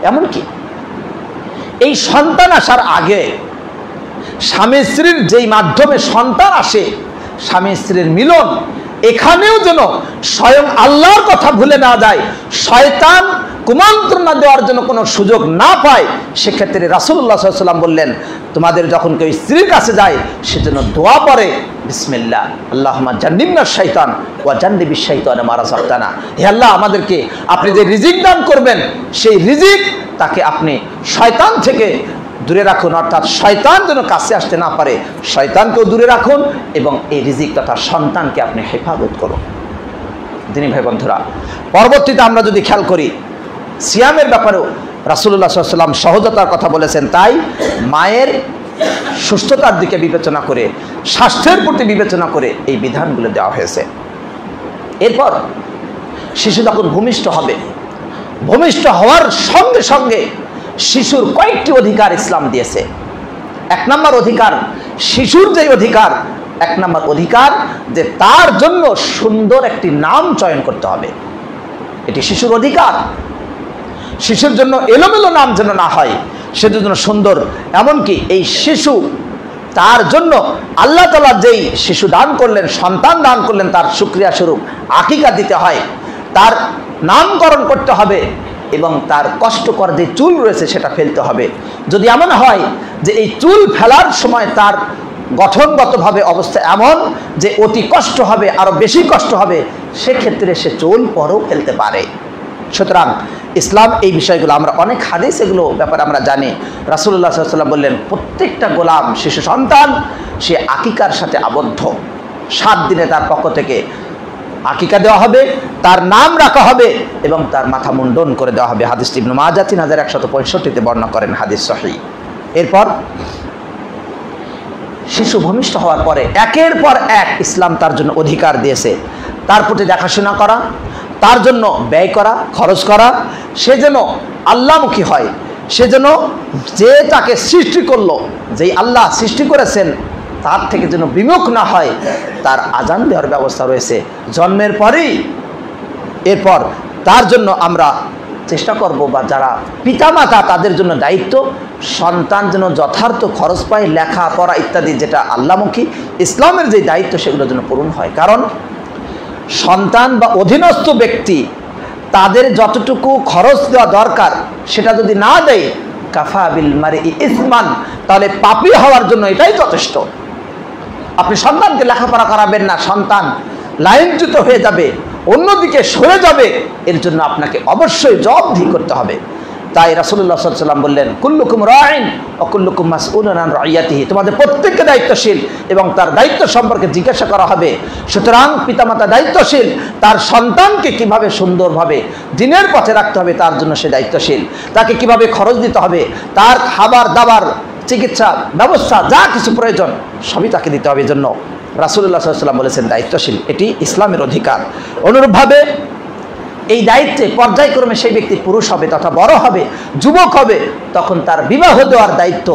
এমনকি এই সন্তান আসার আগে স্বামী স্ত্রীর যেই মাধ্যমে সন্তান আসে, স্বামী স্ত্রীর মিলন, এখানেও যেন স্বয়ং আল্লাহর কথা ভুলে না যায়, শয়তান কুমন্ত্রণা দেওয়ার জন্য কোনো সুযোগ না পায়। সেক্ষেত্রে রাসূলুল্লাহ সাল্লাল্লাহু আলাইহি ওয়াসাল্লাম বললেন, তোমাদের যখন কেউ স্ত্রীর কাছে যায় সেজন্য দোয়া পড়ে, বিসমিল্লাহ আল্লাহুম্মা জান্নিবনা শাইতান ওয়া জান্নিবিশ শাইতানা মা রাযাকতানা। হে আল্লাহ, আমাদেরকে আপনি যে রিজিক দান করবেন, সেই রিজিক তাকে আপনি শয়তান থেকে দূরে রাখুন, অর্থাৎ শয়তান যেন কাছে আসতে না পারে, শয়তানকেও দূরে রাখুন এবং এই রিজিক তথা সন্তানকে আপনি হেফাজত করুন। দিনী ভাই বন্ধুরা, পরবর্তীতে আমরা যদি খেয়াল করি, সিয়ামের ব্যাপারেও রাসূলুল্লাহ সাল্লাল্লাহু আলাইহি ওয়াসাল্লাম সহজতার কথা বলেছেন। তাই মায়ের সুস্থতার দিকে বিবেচনা করে, স্বাস্থ্যের প্রতি বিবেচনা করে এই বিধানগুলো দেওয়া হয়েছে। এরপর শিশু যখন ভূমিষ্ঠ হবে, ভূমিষ্ঠ হওয়ার সঙ্গে সঙ্গে শিশুর কয়েকটি অধিকার ইসলাম দিয়েছে। 1 নম্বর অধিকার, শিশুর যে অধিকার, 1 নম্বর অধিকার যে তার জন্য সুন্দর একটি নাম চয়ন করতে হবে। এটি শিশুর অধিকার। শিশুর জন্য এলোমেলো নাম যেন না হয়, সেটার জন্য সুন্দর। এমনকি এই শিশু, তার জন্য আল্লাহ তাআলা যেই শিশু দান করলেন, সন্তান দান করলেন, তার শুকরিয়া স্বরূপ আকিকা দিতে হয়, তার নামকরণ করতে হবে এবং তার কষ্টকর যে চুল রয়েছে সেটা ফেলতে হবে। যদি এমন হয় যে এই চুল ফেলার সময় তার গঠনগতভাবে অবস্থা এমন যে অতি কষ্ট হবে, আরো বেশি কষ্ট হবে, সেক্ষেত্রে সে চুল পরও ফেলতে পারে। সুতরাং ইসলাম এই বিষয়গুলো, আমরা অনেক হাদিস এগুলো ব্যাপারে আমরা জানি। রাসূলুল্লাহ সাল্লাল্লাহু আলাইহি ওয়াসাল্লাম বললেন, প্রত্যেকটা গোলাম, শিশু সন্তান, সে আকিকার সাথে আবদ্ধ। 7 দিনে তার পক্ষ থেকে আকিকা দেওয়া হবে, তার নাম রাখা হবে এবং তার মাথা মুন্ডন করে দেওয়া হবে। হাদিস ইবনে মাজাহ 3165-তে বর্ণনা করেন, হাদিস সহিহ। এরপর শিশু ভূমিষ্ঠ হওয়ার পরে একের পর এক ইসলাম তার জন্য অধিকার দিয়েছে। তার প্রতি দেখাশোনা করা, তার জন্য ব্যয় করা, খরচ করা, সে যেন আল্লাহমুখী হয়, সে যেন যে তাকে সৃষ্টি করলো, যেই আল্লাহ সৃষ্টি করেছেন, তার থেকে যেন বিমুখ না হয়, তার আজান দেওয়ার ব্যবস্থা রয়েছে জন্মের পরেই। এরপর তার জন্য আমরা চেষ্টা করব, বা যারা পিতামাতা তাদের জন্য দায়িত্ব, সন্তান যেন যথার্থ খরচ পায়, লেখাপড়া ইত্যাদি যেটা আল্লাহমুখী ইসলামের যে দায়িত্ব সেগুলো যেন পূরণ হয়। কারণ সন্তান বা অধীনস্থ ব্যক্তি তাদের যতটুকু খরচ দেওয়া দরকার সেটা যদি না দেয়, কাফা বিল মারি ইসমান, তাহলে পাপী হওয়ার জন্য এটাই যথেষ্ট। আপনি সন্তানকে লেখাপড়া করাবেন না, সন্তান লাইনচ্যুত হয়ে যাবে, অন্যদিকে সরে যাবে, এর জন্য আপনাকে অবশ্যই জবাবদিহি করতে হবে। তাই রাসূলুল্লাহ সাল্লাল্লাহু আলাইহি ওয়াসাল্লাম বললেন, কুল্লুকুম রাইন ওয়া কুল্লুকুম মাসউলুন আন রাইয়াতিহি, তোমাদের প্রত্যেককে দায়িত্বশীল এবং তার দায়িত্ব সম্পর্কে জিজ্ঞাসা করা হবে। সুতরাং পিতামাতা দায়িত্বশীল, তার সন্তানকে কিভাবে সুন্দরভাবে দ্বীনের পথে রাখতে হবে তার জন্য সে দায়িত্বশীল। তাকে কিভাবে খরচ দিতে হবে, তার খাবার দাবার, চিকিৎসা ব্যবস্থা যা কিছু প্রয়োজন সবই তাকে দিতে হবে। এজন্য রাসূলুল্লাহ সাল্লাল্লাহু আলাইহি ওয়াসাল্লাম বলেছেন দায়িত্বশীল, এটি ইসলামের অধিকার। অনুরূপভাবে এই দায়িত্বে পর্যায়ক্রমে সেই ব্যক্তি পুরুষ হবে তথা বড় হবে, যুবক হবে, তখন তার বিবাহ দেওয়ার দায়িত্ব,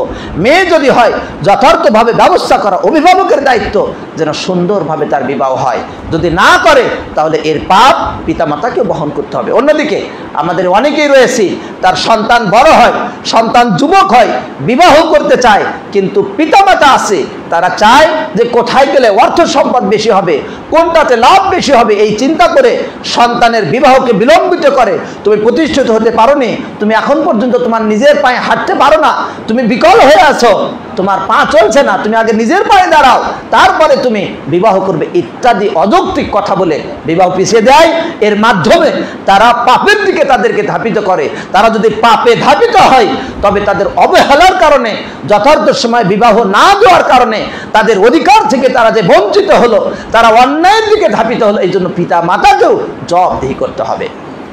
মেয়ে যদি হয় যথার্থভাবে ব্যবস্থা করা অভিভাবকের দায়িত্ব, যেন সুন্দরভাবে তার বিবাহ হয়। যদি না করে তাহলে এর পাপ পিতামাতাকে বহন করতে হবে। অন্যদিকে আমাদের অনেকেই রয়েছে, তার সন্তান বড় হয়, সন্তান যুবক হয়, বিবাহ করতে চায়, কিন্তু পিতামাতা আছে, তারা চায় যে কোথায় গেলে অর্থ সম্পদ বেশি হবে, কোনটাতে লাভ বেশি হবে, এই চিন্তা করে সন্তানের বিবাহকে বিলম্বিত করে। তুমি প্রতিষ্ঠিত হতে পারোনি, তুমি এখন পর্যন্ত তোমার নিজের পায়ে হাঁটতে পারো না, তুমি বিকল হয়ে আছো, তোমার পা চলছে না, তুমি আগে নিজের পায়ে দাঁড়াও, তারপরে তুমি বিবাহ করবে, ইত্যাদি অযৌক্তিক কথা বলে বিবাহ পিছিয়ে দেয়। এর মাধ্যমে তারা পাপের দিকে তাদেরকে ধাপিত করে। তারা যদি পাপে ধাপিত হয় তবে তাদের অবহেলার কারণে, যথার্থ সময় বিবাহ না দেওয়ার কারণে তাদের অধিকার থেকে তারা যে বঞ্চিত হলো, তারা অন্যায়ের দিকে ধাপিত হলো। এই জন্য পিতা মাতাকেও জবাবদিহি করতে হবে।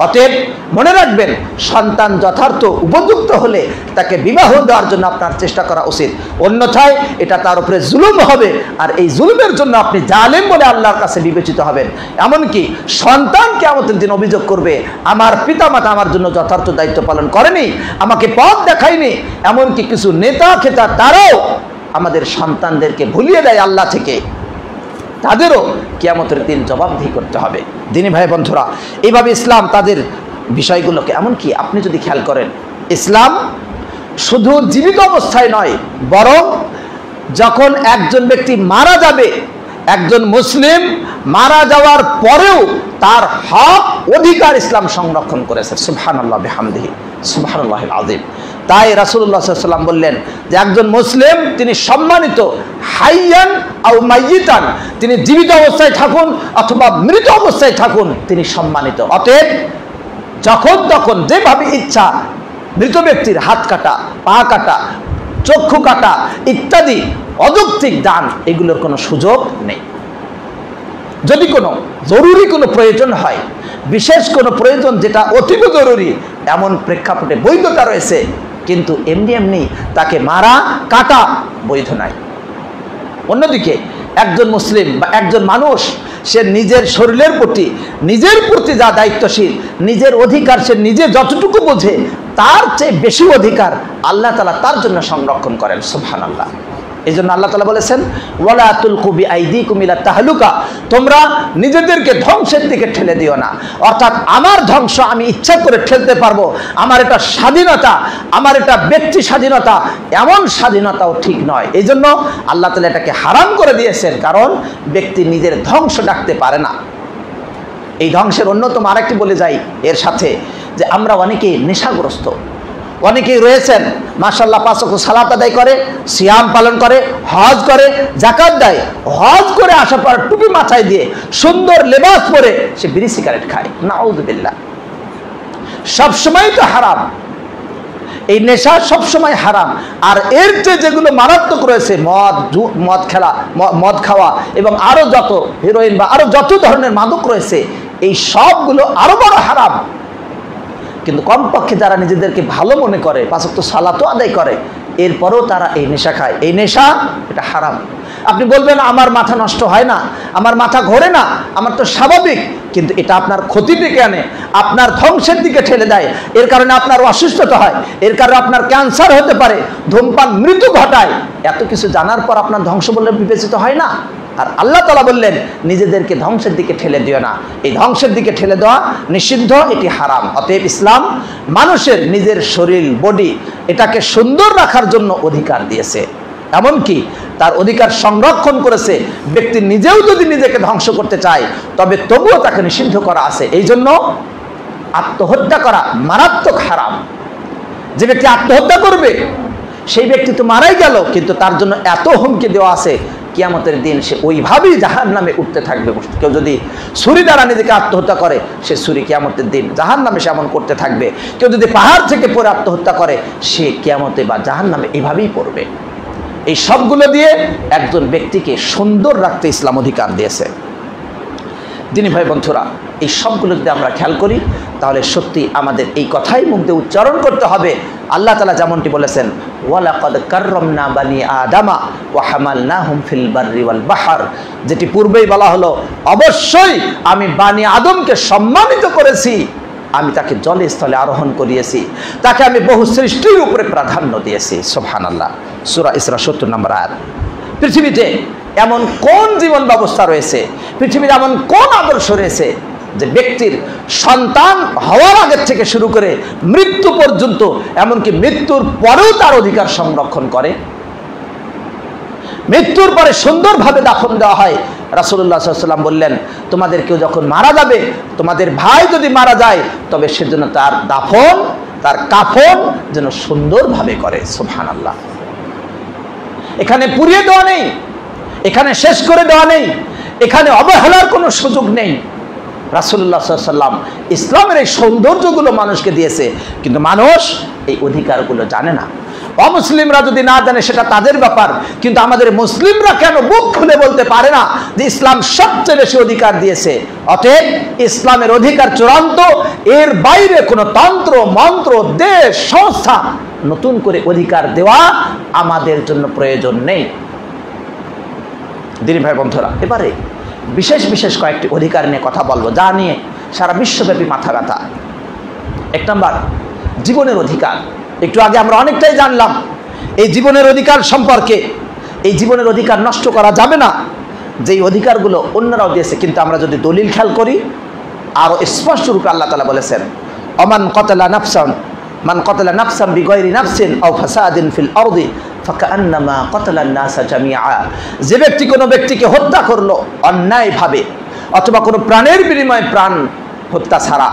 অতএব মনে রাখবেন, সন্তান যথার্থ উপযুক্ত হলে তাকে বিবাহ দেওয়ার জন্য আপনার চেষ্টা করা উচিত, অন্যথায় এটা তার উপরে জুলুম হবে, আর এই জুলুমের জন্য আপনি জালেম বলে আল্লাহর কাছে বিবেচিত হবেন। এমনকি সন্তান কিয়ামতের দিন অভিযোগ করবে, আমার পিতামাতা আমার জন্য যথার্থ দায়িত্ব পালন করেনি, আমাকে পথ দেখায়নি। এমনকি কিছু নেতা খেতা তারাও আমাদের সন্তানদেরকে ভুলিয়ে দেয় আল্লাহ থেকে, তাদেরও কিয়ামতের দিন জবাবদিহি করতে হবে। দিনী ভাই বন্ধুরা, এইভাবে ইসলাম তাদের বিষয়গুলোকে, এমনকি আপনি যদি খেয়াল করেন, ইসলাম শুধু জীবিত অবস্থায় নয়, বরং যখন একজন ব্যক্তি মারা যাবে, একজন মুসলিম মারা যাওয়ার পরেও তার হক অধিকার ইসলাম সংরক্ষণ করেছে। সুবহানাল্লাহ বিহামদিহি, সুবহানাল্লাহিল আযীম। তাই রাসূলুল্লাহ সাল্লাল্লাহু আলাইহি ওয়াসাল্লাম বললেন যে একজন মুসলিম তিনি সম্মানিত, হাইয়ান আও মাইয়িতান, তিনি জীবিত অবস্থায় থাকুন অথবা মৃত অবস্থায় থাকুন, তিনি সম্মানিত। অতএব যখন তখন যেভাবে ইচ্ছা মৃত ব্যক্তির হাত কাটা, পা কাটা, চক্ষু কাটা ইত্যাদি অযৌক্তিক দান, এগুলোর কোনো সুযোগ নেই। যদি কোনো জরুরি কোনো প্রয়োজন হয়, বিশেষ কোনো প্রয়োজন যেটা অতীব জরুরি, এমন প্রেক্ষাপটে বৈধতা রয়েছে, কিন্তু এমনি এমনি তাকে মারা কাটা বৈধ নয়। অন্যদিকে একজন মুসলিম বা একজন মানুষ সে নিজের শরীরের প্রতি, নিজের প্রতি যা দায়িত্বশীল, নিজের অধিকার সে নিজে যতটুকু বোঝে তার চেয়ে বেশি অধিকার আল্লাহ তাআলা তার জন্য সংরক্ষণ করেন। সুবহানাল্লাহ। এই জন্য আল্লাহ তাআলা বলেছেন, ওয়ালা তুলকু বিআইদিকুম ইলা তাহলুকা, তোমরা নিজেদেরকে ধ্বংসের দিকে ঠেলে দিও না। অর্থাৎ আমার ধ্বংস আমি ইচ্ছা করে ঠেলতে পারবো, আমার এটা স্বাধীনতা, আমার এটা ব্যক্তি স্বাধীনতা, এমন স্বাধীনতাও ঠিক নয়। এই জন্য আল্লাহ তাআলা এটাকে হারাম করে দিয়েছেন, কারণ ব্যক্তি নিজের ধ্বংস ডাকতে পারে না। এই ধ্বংসের অন্যতম আরেকটি বলে যাই এর সাথে, যে আমরা অনেকেই নেশাগ্রস্ত, অনেকেই রয়েছেন মাশাআল্লাহ 5 ওয়াক্ত সালাত আদায় করে, সিয়াম পালন করে, হজ করে, যাকাত দেয়, হজ করে আসার পর টুপি মাথায় দিয়ে সুন্দর লেবাস পরে সে বিড়ি সিগারেট খায়। নাউযুবিল্লাহ। সবসময় তো হারাম, এই নেশা সবসময় হারাম। আর এর চেয়ে যেগুলো মারাত্মক রয়েছে, মদ খাওয়া এবং আরো যত হেরোইন বা আরো যত ধরনের মাদক রয়েছে, এই সবগুলো আরো বড় হারাম। কিন্তু কমপক্ষে যারা নিজেদেরকে ভালো মনে করে, 5 ওয়াক্ত সালাতও আদায় করে, এরপরও তারা এই নেশা খায়, এই নেশা এটা হারাম। আপনি বলবেন আমার মাথা নষ্ট হয় না, আমার মাথা ঘোরে না, আমার তো স্বাভাবিক, কিন্তু এটা আপনার ক্ষতি ডেকে আনে, আপনার ধ্বংসের দিকে ঠেলে দেয়। এর কারণে আপনার অসুস্থতা হয়, এর কারণে আপনার ক্যান্সার হতে পারে, ধূমপান মৃত্যু ঘটায়। এত কিছু জানার পর আপনার ধ্বংস বলে বিবেচিত হয় না? আর আল্লাহ তাআলা বললেন, নিজেদেরকে ধ্বংসের দিকে ঠেলে দিও না। এই ধ্বংসের দিকে ঠেলে দেওয়া নিষিদ্ধ, এটি হারাম। অতএব ইসলাম মানুষের নিজের শরীর, বডি, এটাকে সুন্দর রাখার জন্য অধিকার দিয়েছে, এমনকি তার অধিকার সংরক্ষণ করেছে। ব্যক্তি নিজেও যদি নিজেকে ধ্বংস করতে চায়, তবে তবুও তাকে নিষিদ্ধ করা আছে। এই জন্য আত্মহত্যা করা মারাত্মক হারাম। যে ব্যক্তি আত্মহত্যা করবে সেই ব্যক্তি তো মারাই গেল, কিন্তু তার জন্য এত হুমকি দেওয়া আছে, কিয়ামতের দিন সে ওইভাবেই জাহান্নামে উঠতে থাকবে। কেউ যদি ছুরি দ্বারা নিজেকে আত্মহত্যা করে, সে ছুরি কিয়ামতের দিন জাহান্নামে সে এমন করতে থাকবে। কেউ যদি পাহাড় থেকে পড়ে আত্মহত্যা করে, সে কিয়ামতে বা জাহান্নামে এভাবেই পড়বে। এই সবগুলো দিয়ে একজন ব্যক্তিকে সুন্দর রাখতে ইসলাম অধিকার দিয়েছে। দিনী ভাই বন্ধুরা, এই সবগুলো যদি আমরা খেয়াল করি, তাহলে সত্যি আমাদের এই কথাই মুখ দিয়ে উচ্চারণ করতে হবে। আল্লাহ তাআলা যেমনটি বলেছেন, ওয়ালাকাদ কাররামনা বানি আদামা ওয়া হামালনাহুম ফিল বাররি ওয়াল বাহর, যেটি পূর্বেই বলা হলো, অবশ্যই আমি বানি আদমকে সম্মানিত করেছি, আমি তাকে জলে স্থলে আরোহণ করিয়েছি, তাকে আমি বহু সৃষ্টির উপরে প্রাধান্য দিয়েছি। সুবহানাল্লাহ। সূরা ইসরা 70 নম্বর আয়াত। পৃথিবীতে এমন কোন জীবন ব্যবস্থা রয়েছে, পৃথিবীর এমন কোন আদর্শ রয়েছে যে ব্যক্তির সন্তান হওয়ার আগের থেকে শুরু করে মৃত্যু পর্যন্ত, এমনকি মৃত্যুর পরেও তার অধিকার সংরক্ষণ করে? মৃত্যুর পরে সুন্দরভাবে দাফন দেওয়া হয়। রাসূলুল্লাহ সাল্লাল্লাহু আলাইহি ওয়াসাল্লাম বললেন, তোমাদের কেউ যখন মারা যাবে, তোমাদের ভাই যদি মারা যায়, তবে সেজন্য তার দাফন, তার কাফন যেন সুন্দরভাবে করে। সুবহানাল্লাহ। এখানে পুড়িয়ে দেওয়া নেই, এখানে শেষ করে দেওয়া নেই, এখানে অবহেলার কোনো সুযোগ নেই। রাসূলুল্লাহ সাল্লাল্লাহু আলাইহি ওয়াসাল্লাম ইসলামের এই সৌন্দর্যগুলো মানুষকে দিয়েছে, কিন্তু মানুষ এই অধিকারগুলো জানে না। অমুসলিমরা যদি না জানে সেটা তাদের ব্যাপার, কিন্তু আমাদের মুসলিমরা কেন মুখ খুলে বলতে পারে না যে ইসলাম সবচেয়ে বেশি অধিকার দিয়েছে? অতএব ইসলামের অধিকার চূড়ান্ত, এর বাইরে কোনো তন্ত্র মন্ত্র দেশ সংস্থা নতুন করে অধিকার দেওয়া আমাদের জন্য প্রয়োজন নেই। দিনী ভাই বন্ধুরা, এবারে বিশেষ বিশেষ কয়েকটি অধিকার নিয়ে কথা বলবো, যা নিয়ে সারা বিশ্বব্যাপী মাথা ব্যথা। এক নম্বর, জীবনের অধিকার। একটু আগে আমরা অনেকটাই জানলাম এই জীবনের অধিকার সম্পর্কে। এই জীবনের অধিকার নষ্ট করা যাবে না, যেই অধিকারগুলো অন্যরাও দিয়েছে। কিন্তু আমরা যদি দলিল খেয়াল করি, আরও স্পষ্ট রূপে আল্লাহ তাআলা বলেছেন, অমান কতলা নাফসান মান কতলা নাফসান বিগয়রি নাফসিন আও ফাসাদিন ফিল আরদি ফাকান্নামা কতলান নাসা জামিআ। যে ব্যক্তি কোনো ব্যক্তিকে হত্যা করলো অন্যায়ভাবে অথবা কোনো প্রাণের বিনিময়ে প্রাণ হত্যা ছাড়া,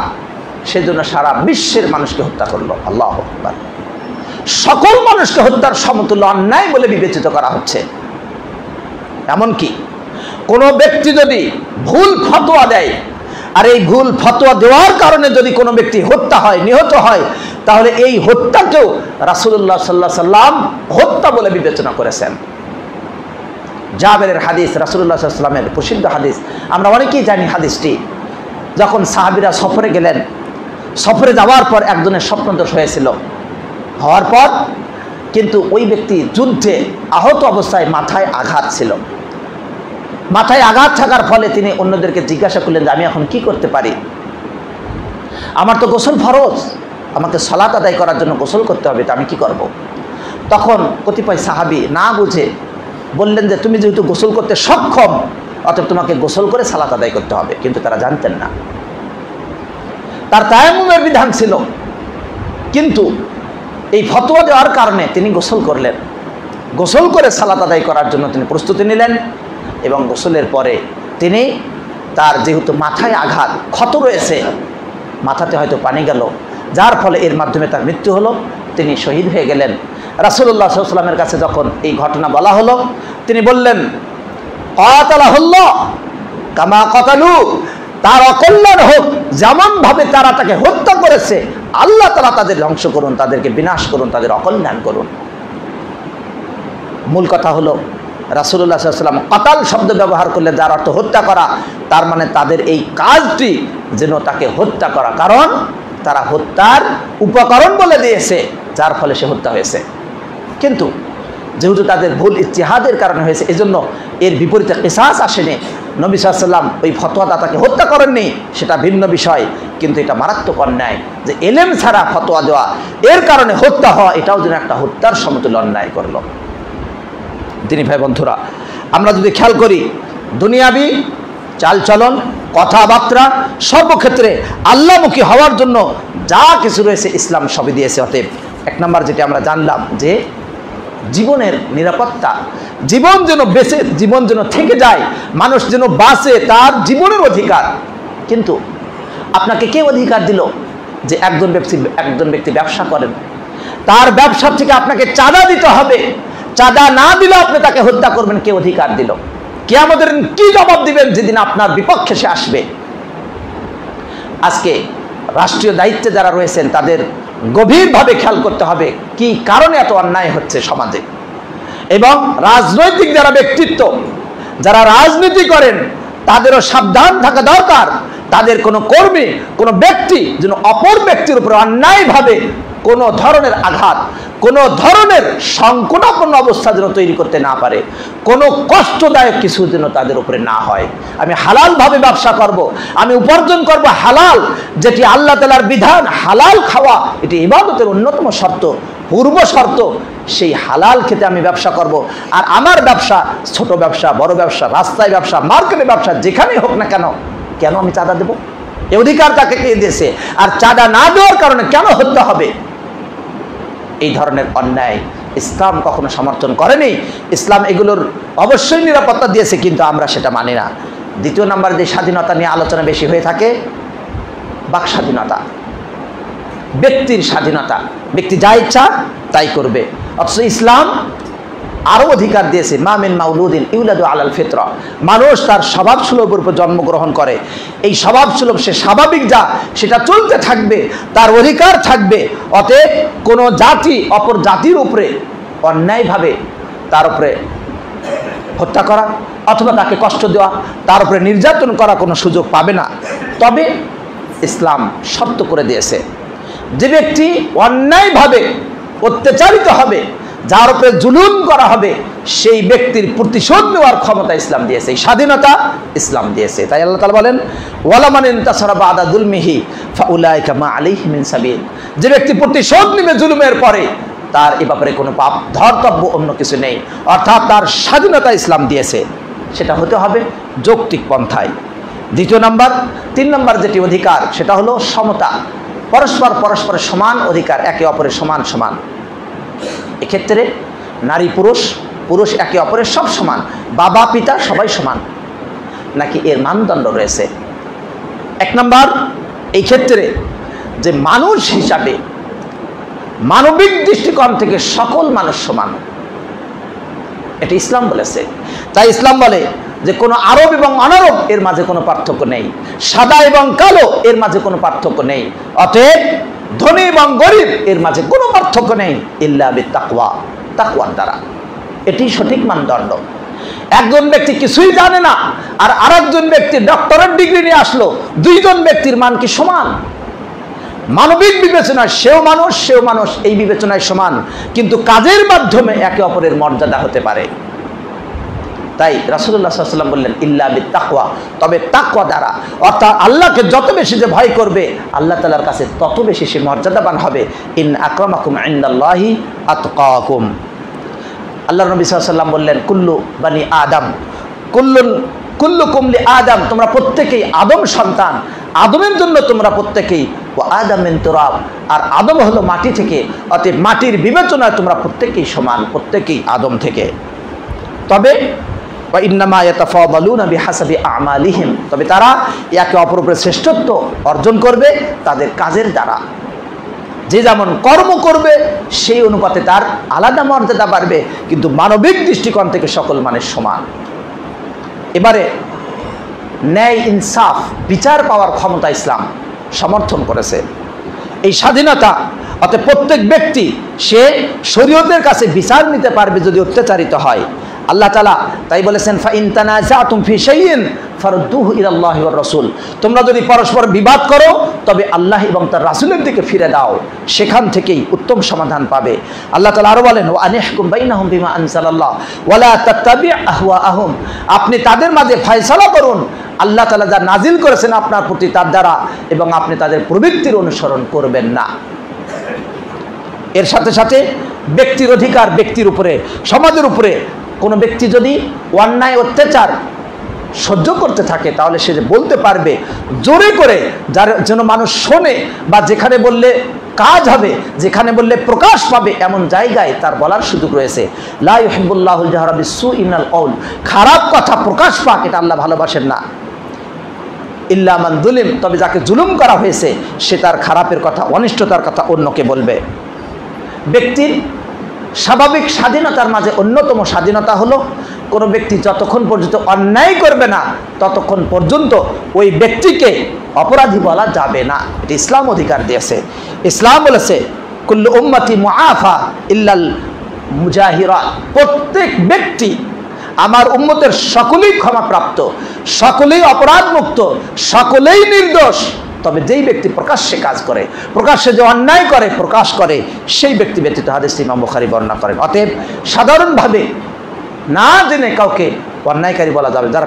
সেজন্য সারা বিশ্বের মানুষকে হত্যা করলো। আল্লাহু আকবার। সকল মানুষকে হত্যার সমতুল্য অন্যায় বলে বিবেচিত করা হচ্ছে। এমনকি কোনো ব্যক্তি যদি ভুল ফতোয়া দেয়, আর এই ভুল ফতোয়া দেওয়ার কারণে যদি কোনো ব্যক্তি হত্যা হয়, নিহত হয়, তাহলে এই হত্যাকেও রাসূলুল্লাহ সাল্লাল্লাহু আলাইহি সাল্লাম হত্যা বলে বিবেচনা করেছেন। জাবেরের হাদিস, রাসূলুল্লাহ সাল্লাল্লাহু আলাইহি সাল্লামের প্রসিদ্ধ হাদিস, আমরা অনেকেই জানি হাদিসটি। যখন সাহাবীরা সফরে গেলেন, সফরে যাওয়ার পর একজনের স্বপ্নদোষ হয়েছিল। হওয়ার পর কিন্তু ওই ব্যক্তি যুদ্ধে আহত অবস্থায় মাথায় আঘাত ছিল। মাথায় আঘাত থাকার ফলে তিনি অন্যদেরকে জিজ্ঞাসা করলেন যে আমি এখন কি করতে পারি? আমার তো গোসল ফরজ, আমাকে সালাত আদায় করার জন্য গোসল করতে হবে, তো আমি কি করব? তখন কতিপয় সাহাবী না বুঝে বললেন যে তুমি যেহেতু গোসল করতে সক্ষম, অতএব তোমাকে গোসল করে সালাত আদায় করতে হবে। কিন্তু তারা জানতেন না, তার তায়াম্মুমের বিধান ছিল, কিন্তু এই ফতোয়া দেওয়ার কারণে তিনি গোসল করলেন। গোসল করে সালাত আদায় করার জন্য তিনি প্রস্তুতি নিলেন, এবং গোসলের পরে তিনি তার যেহেতু মাথায় আঘাত, ক্ষত রয়েছে, মাথাতে হয়তো পানি গেল, যার ফলে এর মাধ্যমে তার মৃত্যু হলো, তিনি শহীদ হয়ে গেলেন। রাসূলুল্লাহ সাল্লাল্লাহু আলাইহি ওয়াসাল্লামের কাছে যখন এই ঘটনা বলা হলো, তিনি বললেন, কাতালাহুল্লাহ কামা কাতালু, তার অকল্যাণ হোক, যেমনভাবে তারা তাকে হত্যা করেছে, আল্লাহ তাআলা তাদের ধ্বংস করুন, তাদেরকে বিনাশ করুন, তাদের অকল্যাণ করুন। মূল কথা হলো রাসূলুল্লাহ সাল্লাল্লাহু আলাইহি ওয়াসাল্লাম কাতাল শব্দ ব্যবহার করলে যার অর্থ হত্যা করা, তার মানে তাদের এই কাজটি যেন তাকে হত্যা করা, কারণ তারা হত্যার উপকরণ বলে দিয়েছে, যার ফলে সে হত্যা হয়েছে। কিন্তু যেহেতু তাদের ভুল ইজতিহাদের কারণে হয়েছে, এজন্য এর বিপরীতে কিসাস আসেনি। নবী সাল্লাল্লাহু আলাইহি ওয়াসাল্লাম ওই ফতোয়াদাতাকে হত্যা করেননি, সেটা ভিন্ন বিষয়, কিন্তু এটা মারাত্মক অন্যায় যে এলেম ছাড়া ফতোয়া দেওয়া, এর কারণে হত্যা হওয়া, এটাও যেন একটা হত্যার সমতুল্য অন্যায় করলো। দিনী ভাই বন্ধুরা, আমরা যদি খেয়াল করি, দুনিয়াবি চালচলন, কথাবার্তা, সর্বক্ষেত্রে আল্লাহমুখী হওয়ার জন্য যা কিছু রয়েছে ইসলাম সবই দিয়েছে। অতএব এক নম্বর যেটা আমরা জানলাম যে জীবনের নিরাপত্তা, জীবন যেন বেঁচে, জীবন যেন থেকে যায়, মানুষ যেন বাঁচে, তার জীবনের অধিকার। কিন্তু আপনাকে কে অধিকার দিল যে একজন ব্যক্তি ব্যবসা করেন, তার ব্যবসা থেকে আপনাকে চাঁদা দিতে হবে, চাঁদা না দিলে আপনি তাকে হত্যা করবেন? কে অধিকার দিল? কিয়ামতের কি জবাব দিবেন যেদিন আপনার বিপক্ষে সে আসবে? আজকে রাষ্ট্রীয় দায়িত্বে যারা রয়েছেন তাদের গভীরভাবে খেয়াল করতে হবে কি কারণে এত অন্যায় হচ্ছে সমাজে। এবং রাজনৈতিক যারা ব্যক্তিত্ব, যারা রাজনীতি করেন, তাদেরও সাবধান থাকা দরকার। তাদের কোনো কর্মী, কোনো ব্যক্তি যেন অপর ব্যক্তির উপরে অন্যায়ভাবে কোনো ধরনের আঘাত, কোনো ধরনের সংকটাপন্ন অবস্থা যেন তৈরি করতে না পারে, কোনো কষ্টদায়ক কিছু যেন তাদের উপরে না হয়। আমি হালালভাবে ব্যবসা করব, আমি উপার্জন করব হালাল, যেটি আল্লাহ তাআলার বিধান। হালাল খাওয়া এটি ইবাদতের অন্যতম শর্ত, পূর্ব শর্ত। সেই হালাল খেতে আমি ব্যবসা করব। আর আমার ব্যবসা, ছোট ব্যবসা, বড় ব্যবসা, রাস্তায় ব্যবসা, মার্কেটে ব্যবসা, যেখানেই হোক না কেন, কেন আমি চাঁদা দেব? এই অধিকার তাকে কে দিয়েছে? আর চাঁদা না দেওয়ার কারণে কেন হত্যা হবে? এই ধরনের অন্যায় ইসলাম কখনো সমর্থন করেনি। ইসলাম এগুলোর অবশ্যই নিরাপত্তা দিয়েছে, কিন্তু আমরা সেটা মানি না। দ্বিতীয় নাম্বার যে স্বাধীনতা নিয়ে আলোচনা বেশি হয়ে থাকে, বাক স্বাধীনতা, ব্যক্তির স্বাধীনতা, ব্যক্তি যা ইচ্ছা তাই করবে। অথচ ইসলাম আরও অধিকার দিয়েছে, মা মিন মাউলুদিন ইউলাদু আলাল ফিতরা, মানুষ তার স্বভাবসুলভের উপর জন্মগ্রহণ করে, এই স্বভাবসুলভ সে স্বাভাবিক যা সেটা চলতে থাকবে, তার অধিকার থাকবে। অতএব কোনো জাতি অপর জাতির উপরে অন্যায়ভাবে তার উপরে হত্যা করা অথবা তাকে কষ্ট দেওয়া, তার উপরে নির্যাতন করা কোনো সুযোগ পাবে না। তবে ইসলাম শর্ত করে দিয়েছে, যে ব্যক্তি অন্যায়ভাবে অত্যাচারিত হবে, যার উপরে জুলুম করা হবে, সেই ব্যক্তির প্রতিশোধ নেওয়ার ক্ষমতা ইসলাম দিয়েছে, এই স্বাধীনতা ইসলাম দিয়েছে। তাই আল্লাহ তাআলা বলেন, ওয়ালা মান ইনতাসারা বা'দা যুলমিহি ফাউলাইকা মা আলাইহিম মিন সাবিল, যে ব্যক্তি প্রতিশোধ নেবে জুলুমের পরে, তার এ ব্যাপারে কোনো পাপ ধর্তব্য অন্য কিছু নেই। অর্থাৎ তার স্বাধীনতা ইসলাম দিয়েছে, সেটা হতে হবে যৌক্তিক পন্থায়। দ্বিতীয় নাম্বার, 3 নম্বর যেটি অধিকার সেটা হলো সমতা, পরস্পরের সমান অধিকার, একে অপরের সমান সমান। এক্ষেত্রে নারী পুরুষ একে অপরের সব সমান, বাবা পিতা সবাই সমান নাকি এর মানদণ্ড রয়েছে? 1 নম্বর, এই ক্ষেত্রে যে মানুষ হিসাবে মানবিক দৃষ্টিকোণ থেকে সকল মানুষ সমান, এটা ইসলাম বলেছে। তাই ইসলাম বলে যে কোনো আরব এবং অনারব এর মাঝে কোনো পার্থক্য নেই, সাদা এবং কালো এর মাঝে কোনো পার্থক্য নেই। অতএব ধনী এবং গরিব এর মাঝে কোনো পার্থক্য নেই, ইল্লা বিত্তাকওয়া, তাকওয়ার দ্বারা। এটি সঠিক মানদণ্ড। একজন ব্যক্তি কিছুই জানে না আর আরেকজন ব্যক্তি ডক্টরেট ডিগ্রি নিয়ে আসলো, 2 জন ব্যক্তির মান কি সমান? মানবিক বিবেচনায় সেও মানুষ, এই বিবেচনায় সমান, কিন্তু কাজের মাধ্যমে একে অপরের মর্যাদা হতে পারে। তাই রাসূলুল্লাহ সাল্লাল্লাহু আলাইহি ওয়াসাল্লাম বললেন, ইল্লা বিত্তাকওয়া, তবে তাকওয়া দ্বারা, অর্থাৎ আল্লাহকে যত বেশি যে ভয় করবে আল্লাহ তাআলার কাছে তত বেশি সে মর্যাদাবান হবে। ইন আকরামাকুম ইনদাল্লাহি আতকাকুম। আল্লাহর নবী সাল্লাল্লাহু আলাইহি ওয়াসাল্লাম বললেন, কুল্লু বানি আদম কুল্লুকুম লি আদম, তোমরা প্রত্যেকেই আদম সন্তান, আদমের জন্য তোমরা প্রত্যেকেই, ওয়া আদম মিন তুরাব, আর আদম হলো মাটি থেকে, অতএব মাটির বিবেচনায় তোমরা প্রত্যেকেই সমান, প্রত্যেকেই আদম থেকে। তবে ইন্নামা ইয়াতাফাদালুনা বিহাসাবি আমালিহিম, তবে তারা একে অপরের উপরে শ্রেষ্ঠত্ব অর্জন করবে তাদের কাজের দ্বারা। যে যেমন কর্ম করবে সেই অনুপাতে তার আলাদা মর্যাদা বাড়বে, কিন্তু মানবিক দৃষ্টিকোণ থেকে সকল মানুষ সমান। এবারে ন্যায় ইনসাফ বিচার পাওয়ার ক্ষমতা ইসলাম সমর্থন করেছে, এই স্বাধীনতা। অতএব প্রত্যেক ব্যক্তি সে শরীয়তের কাছে বিচার নিতে পারবে যদি অত্যাচারিত হয়। আল্লাহ তাআলা তাই বলেছেন, ফাইন তানাজাতুম ফি শাইইন ফারুদ্দুহু ইলাল্লাহি ওয়ার রাসূল, তোমরা যদি পরস্পর বিবাদ করো তবে আল্লাহ এবং তার রাসূলের দিকে ফিরে দাও, সেখান থেকেই উত্তম সমাধান পাবে। আল্লাহ তাআলা আরো বলেন, ওয়া আনিহকুম বাইনাহুম বিমা আনজালাল্লাহ ওয়া লা তাত্তাবি আহওয়াআহুম, আপনি তাদের মাঝে ফয়সালা করুন আল্লাহ তাআলা যা নাজিল করেছেন আপনার প্রতি তার দ্বারা, এবং আপনি তাদের প্রবৃত্তির অনুসরণ করবেন না। এর সাথে সাথে ব্যক্তির অধিকার, ব্যক্তির উপরে, সমাজের উপরে কোনো ব্যক্তি যদি অন্যায় অত্যাচার সহ্য করতে থাকে তাহলে সে বলতে পারবে জোরে করে, যার যেন মানুষ শোনে, বা যেখানে বললে কাজ হবে, যেখানে বললে প্রকাশ পাবে, এমন জায়গায় তার বলার সুযোগ রয়েছে। লা ইউহিব্বুল্লাহুল জাহরা বিসসুই মিনাল কওল, খারাপ কথা প্রকাশ পাক এটা আল্লাহ ভালোবাসেন না। ইল্লা মান যুলিম, তবে যাকে জুলুম করা হয়েছে সে তার খারাপের কথা, অনিষ্টতার কথা অন্যকে বলবে। ব্যক্তির স্বাভাবিক স্বাধীনতার মাঝে অন্যতম স্বাধীনতা হলো কোনো ব্যক্তি যতক্ষণ পর্যন্ত অন্যায় করবে না ততক্ষণ পর্যন্ত ওই ব্যক্তিকে অপরাধী বলা যাবে না, এটা ইসলাম অধিকার দিয়েছে। ইসলাম বলেছে, কুল্লু উম্মতি মুআফা ইল্লাল মুজাহিরাত, প্রত্যেক ব্যক্তি আমার উম্মতের সকলেই ক্ষমাপ্রাপ্ত, সকলেই অপরাধ মুক্ত, সকলেই নির্দোষ, তবে যেই ব্যক্তি প্রকাশ্যে কাজ করে, প্রকাশ্যে যে অন্যায় করে প্রকাশ করে, সেই ব্যক্তি ব্যতীত, হাদিস ইমাম বুখারী বর্ণনা করেন। অতএব সাধারণভাবে না জেনে কাউকে অন্যায়কারী বলা যাবে। যারা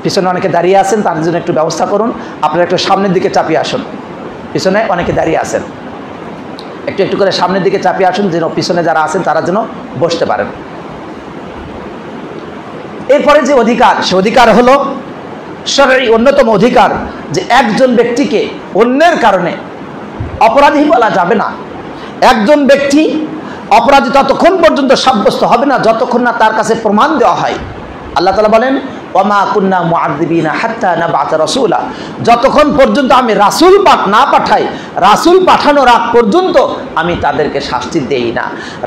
পিছনে অনেকে দাঁড়িয়ে আছেন তার জন্য একটু ব্যবস্থা করুন, আপনারা একটু সামনের দিকে চাপিয়ে আসুন, পিছনে অনেকে দাঁড়িয়ে আছেন, একটু একটু করে সামনের দিকে চাপিয়ে আসুন যেন পিছনে যারা আছেন তারা যেন বসতে পারেন। এরপরে যে অধিকার, সে অধিকার হলো শরঈ অন্যতম অধিকার, যে একজন ব্যক্তিকে অন্যের কারণে অপরাধী বলা যাবে না। একজন ব্যক্তি অপরাধী ততক্ষণ পর্যন্ত সাব্যস্ত হবে না যতক্ষণ না তার কাছে প্রমাণ দেওয়া হয়। আল্লাহ তাআলা বলেন, ওয়ামা কুন্না মুআযযিবিনা হাত্তা নাবআসা রাসূলা, যতক্ষণ পর্যন্ত আমি রাসূল না পাঠাই, রাসূল পাঠানোর আগ পর্যন্ত আমি তাদেরকে শাস্তি দেই না।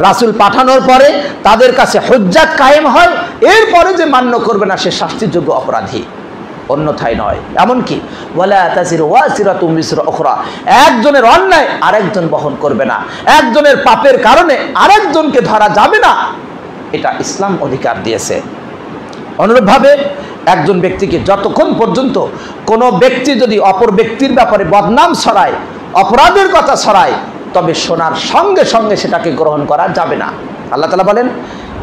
রাসূল পাঠানোর পরে তাদের কাছে হুজ্জাত কায়েম হয়, এরপরে যে মান্য করবে না সে শাস্তিযোগ্য অপরাধী, অন্যথায় নয়। এমনকি ওয়ালা তাজিরু ওয়াজিরাতুম বিজরা উখরা, একজনের অন্যায় আরেকজন বহন করবে না, একজনের পাপের কারণে আরেকজনকে ধরা যাবে না, এটা ইসলাম অধিকার দিয়েছে। অনুরূপভাবে একজন ব্যক্তিকে যতক্ষণ পর্যন্ত কোনো ব্যক্তি যদি অপর ব্যক্তির ব্যাপারে বদনাম ছড়ায়, অপরাধের কথা ছড়ায়, তবে শোনার সঙ্গে সঙ্গে সেটাকে গ্রহণ করা যাবে না। আল্লাহ তাআলা বলেন,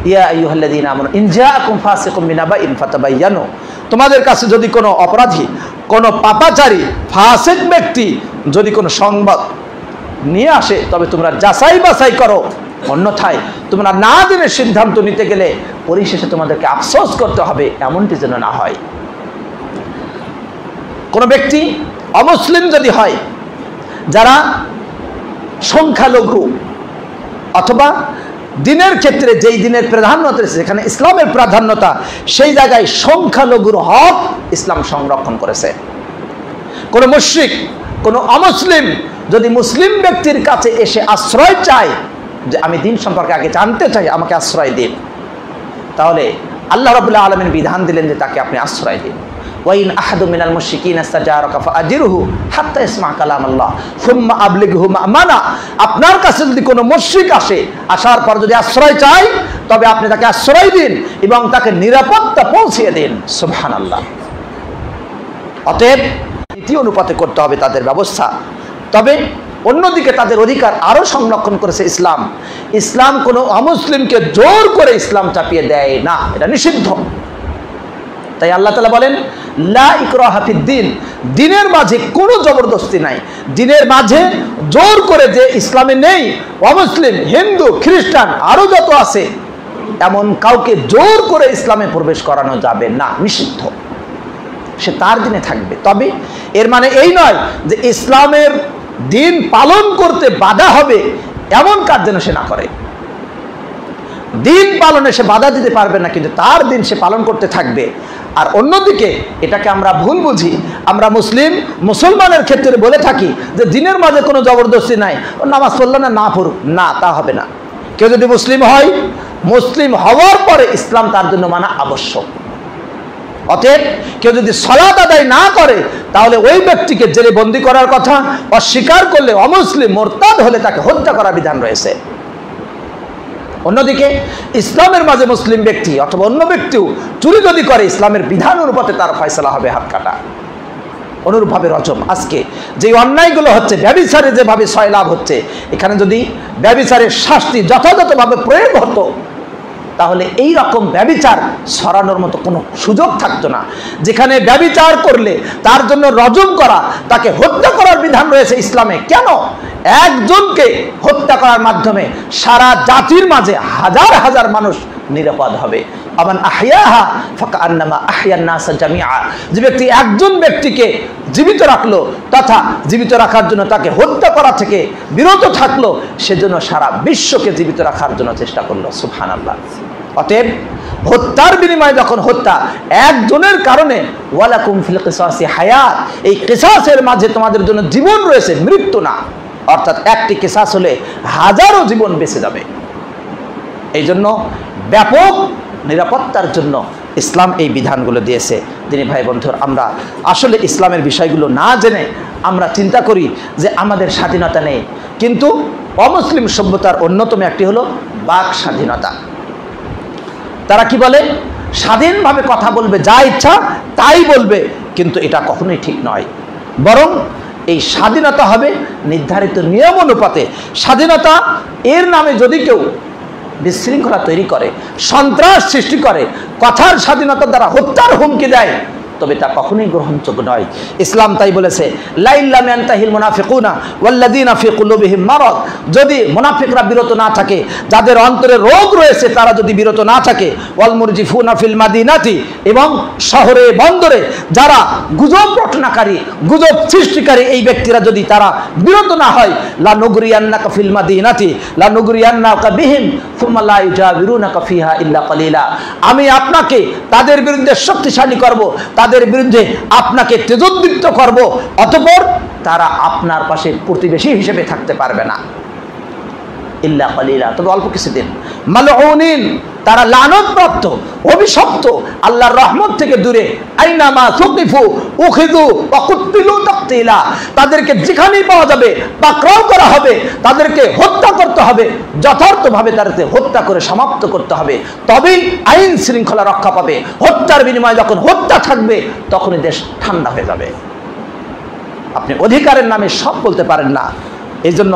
ইয়া আইয়ুহাল্লাযীনা আমানু ইন জাআকুম ফাসিকুম বিনাবাইন ফাতাবায়ানু, তোমাদের কাছে যদি কোনো অপরাধী, কোনো পাপাচারী, ফাসিক ব্যক্তি যদি কোনো সংবাদ নিয়ে আসে তবে তোমরা যাচাই বাছাই করো, অন্যথায় তোমরা না জেনে সিদ্ধান্ত নিতে গেলে পরিশেষে তোমাদেরকে আফসোস করতে হবে, এমনটি যেন না হয়। কোনো ব্যক্তি অমুসলিম যদি হয়, যারা সংখ্যালঘু অথবা দিনের ক্ষেত্রে যেই দিনের প্রাধান্যতা, যেখানে ইসলামের প্রাধান্যতা, সেই জায়গায় সংখ্যালঘুর হক ইসলাম সংরক্ষণ করেছে। কোনো মুশরিক, কোনো অমুসলিম যদি মুসলিম ব্যক্তির কাছে এসে আশ্রয় চায়, যে আমি দিন সম্পর্কে আগে জানতে চাই, আমাকে আশ্রয় দিন, তাহলে আল্লাহ রাব্বুল আলামিন বিধান দিলেন যে তাকে আপনি আশ্রয় দিন। ওয়াইন আহাদু মিনাল মুশরিকিনা ইস্তাজারাকা ফাআজিরহু হাত্তা ইসমা কালামাল্লাহ সুম্মা আবলিগহু মা'মানা, আপনার কাছে যদি কোনো মুশরিক আসে, আসার পর যদি আশ্রয় চায়, তবে আপনি তাকে আশ্রয় দিন এবং তাকে নিরাপত্তা পৌঁছিয়ে দিন। সুবহানাল্লাহ। অতএব নীতি অনুপাতে করতে হবে তাদের ব্যবস্থা। তবে অন্যদিকে তাদের অধিকার আরো সংরক্ষণ করেছে ইসলাম। ইসলাম কোনো অমুসলিমকে জোর করে ইসলাম চাপিয়ে দেয় না, এটা নিষিদ্ধ। তাই আল্লাহ তাআলা বলেন, লা ইকরাহা ফিদ্দিন, দ্বীনের মাঝে কোনো জবরদস্তি নাই। দ্বীনের মাঝে জোর করে যে ইসলামে নেই, অমুসলিম, হিন্দু, খ্রিস্টান আরো যত আছে, এমন কাউকে জোর করে ইসলামে প্রবেশ করানো যাবে না, নিষিদ্ধ। সে তার দিনে থাকবে। তবে এর মানে এই নয় যে ইসলামের দিন পালন করতে বাধা হবে এমন কাজ যেন সে না করে। দিন পালনে সে বাধা দিতে পারবে না, কিন্তু তার দিন সে পালন করতে থাকবে। আর অন্যদিকে এটাকে আমরা ভুল বুঝি। আমরা মুসলমানের ক্ষেত্রে বলে থাকি যে দিনের মাঝে কোনো জবরদস্তি নাই, ও নামাজ পড়লো না, না পড়ুক, না, তা হবে না। কেউ যদি মুসলিম হয়, মুসলিম হওয়ার পরে ইসলাম তার জন্য মানা আবশ্যক। অতএব কেউ যদি সালাত আদায় না করে, তাহলে ওই ব্যক্তিকে জেলে বন্দী করার কথা, অস্বীকার করলে, অমুসলিম মুরতাদ হলে তাকে হত্যা করার বিধান রয়েছে। অন্যদিকে ইসলামের মাঝে মুসলিম ব্যক্তি অথবা অন্য ব্যক্তিও চুরি যদি করে, ইসলামের বিধান অনুপাতে তার ফয়সালা হবে হাত কাটা। অনুরূপভাবে রজম, আজকে যে অন্যায়গুলো হচ্ছে, ব্যভিচারে যেভাবে সয়লাভ হচ্ছে, এখানে যদি ব্যভিচারের শাস্তি যথাযথভাবে প্রয়োগ হতো, তাহলে এই রকম ব্যভিচার ছড়ানোর মতো কোনো সুযোগ থাকতো না। যেখানে ব্যভিচার করলে তার জন্য রজম করা, তাকে হত্যা করার বিধান রয়েছে ইসলামে। কেন? একজনকে হত্যা করার মাধ্যমে সারা জাতির মাঝে হাজার হাজার মানুষ নিরাপদ হবে। আমান আহইয়াহা ফাকান্নামা আহইয়ান নাস জামিআ, যে ব্যক্তি একজন ব্যক্তিকে জীবিত রাখলো তথা জীবিত রাখার জন্য তাকে হত্যা করা থেকে বিরত থাকলো, সেজন্য সারা বিশ্বকে জীবিত রাখার জন্য চেষ্টা করলো। সুবহানাল্লাহ। অতএব হত্যার বিনিময়ে যখন হত্যা, একজনের কারণে ওয়ালাকুম ফিল কিসাসি হায়াত, এই কিসাসের মাঝে তোমাদের জন্য জীবন রয়েছে, মৃত্যু না। অর্থাৎ একটি কিসাস হলে হাজারো জীবন বেঁচে যাবে। এই জন্য ব্যাপক নিরাপত্তার জন্য ইসলাম এই বিধানগুলো দিয়েছে। তিনি ভাই বন্ধুরা, আমরা আসলে ইসলামের বিষয়গুলো না জেনে আমরা চিন্তা করি যে আমাদের স্বাধীনতা নেই, কিন্তু অমুসলিম সভ্যতার অন্যতম একটি হলো বাক স্বাধীনতা। তারা কি বলে? স্বাধীনভাবে কথা বলবে, যা ইচ্ছা তাই বলবে, কিন্তু এটা কখনোই ঠিক নয়। বরং এই স্বাধীনতা হবে নির্ধারিত নিয়ম অনুপাতে। স্বাধীনতা এর নামে যদি কেউ বিশৃঙ্খলা তৈরি করে, সন্ত্রাস সৃষ্টি করে, কথার স্বাধীনতার দ্বারা হত্যার হুমকি দেয়, তবে তা কখনোই গ্রহণযোগ্য নয়। ইসলাম তাই বলেছে, লা ইল্লাম ইয়ানতাহিল মুনাফিকুনা ওয়াল্লাযীনা ফি কুলুবিহিম মারাদ, যদি মুনাফিকরা বিরত না থাকে, যাদের অন্তরে রোগ রয়েছে তারা যদি বিরত না থাকে, ওয়াল মুরজিফুনা ফিল মাদিনাতি, এবং শহরে বন্দরে যারা গুজব রটনাকারী, গুজব সৃষ্টিকারী এই ব্যক্তিরা যদি তারা বিরত না হয়, লা নুগরিয়ান্নাকা ফিল মাদিনাতি লা নুগরিয়ান্নাকা বিহিম সুম্মা লা ইউজাবিরুনাকা ফিহা ইল্লা কালিলা, আমি আপনাকে তাদের বিরুদ্ধে শক্তিশালী করব, তাদের বিরুদ্ধে আপনাকে তেজোদ্দীপ্ত করব, অতঃপর তারা আপনার পাশে প্রতিবেশী হিসেবে থাকতে পারবে না, ইল্লা কালিলা, তবে অল্প কিছুদিন। মালউনিন, তারা লানতপ্রাপ্ত, অভিশপ্ত, আল্লাহর রহমত থেকে দূরে। আইনামা সুকিফু উখিযু ওয়া কুতিলু তাকতিলা, তাদেরকে যেখানেই পাওয়া যাবে পাকড়াও করা হবে, তাদেরকে হত্যা করতে হবে, যথার্থভাবে তাদেরকে হত্যা করে সমাপ্ত করতে হবে, তবেই আইন শৃঙ্খলা রক্ষা পাবে। হত্যার বিনিময়ে যখন হত্যা থাকবে তখনই দেশ ঠান্ডা হয়ে যাবে। আপনি অধিকারের নামে সব বলতে পারেন না। এই জন্য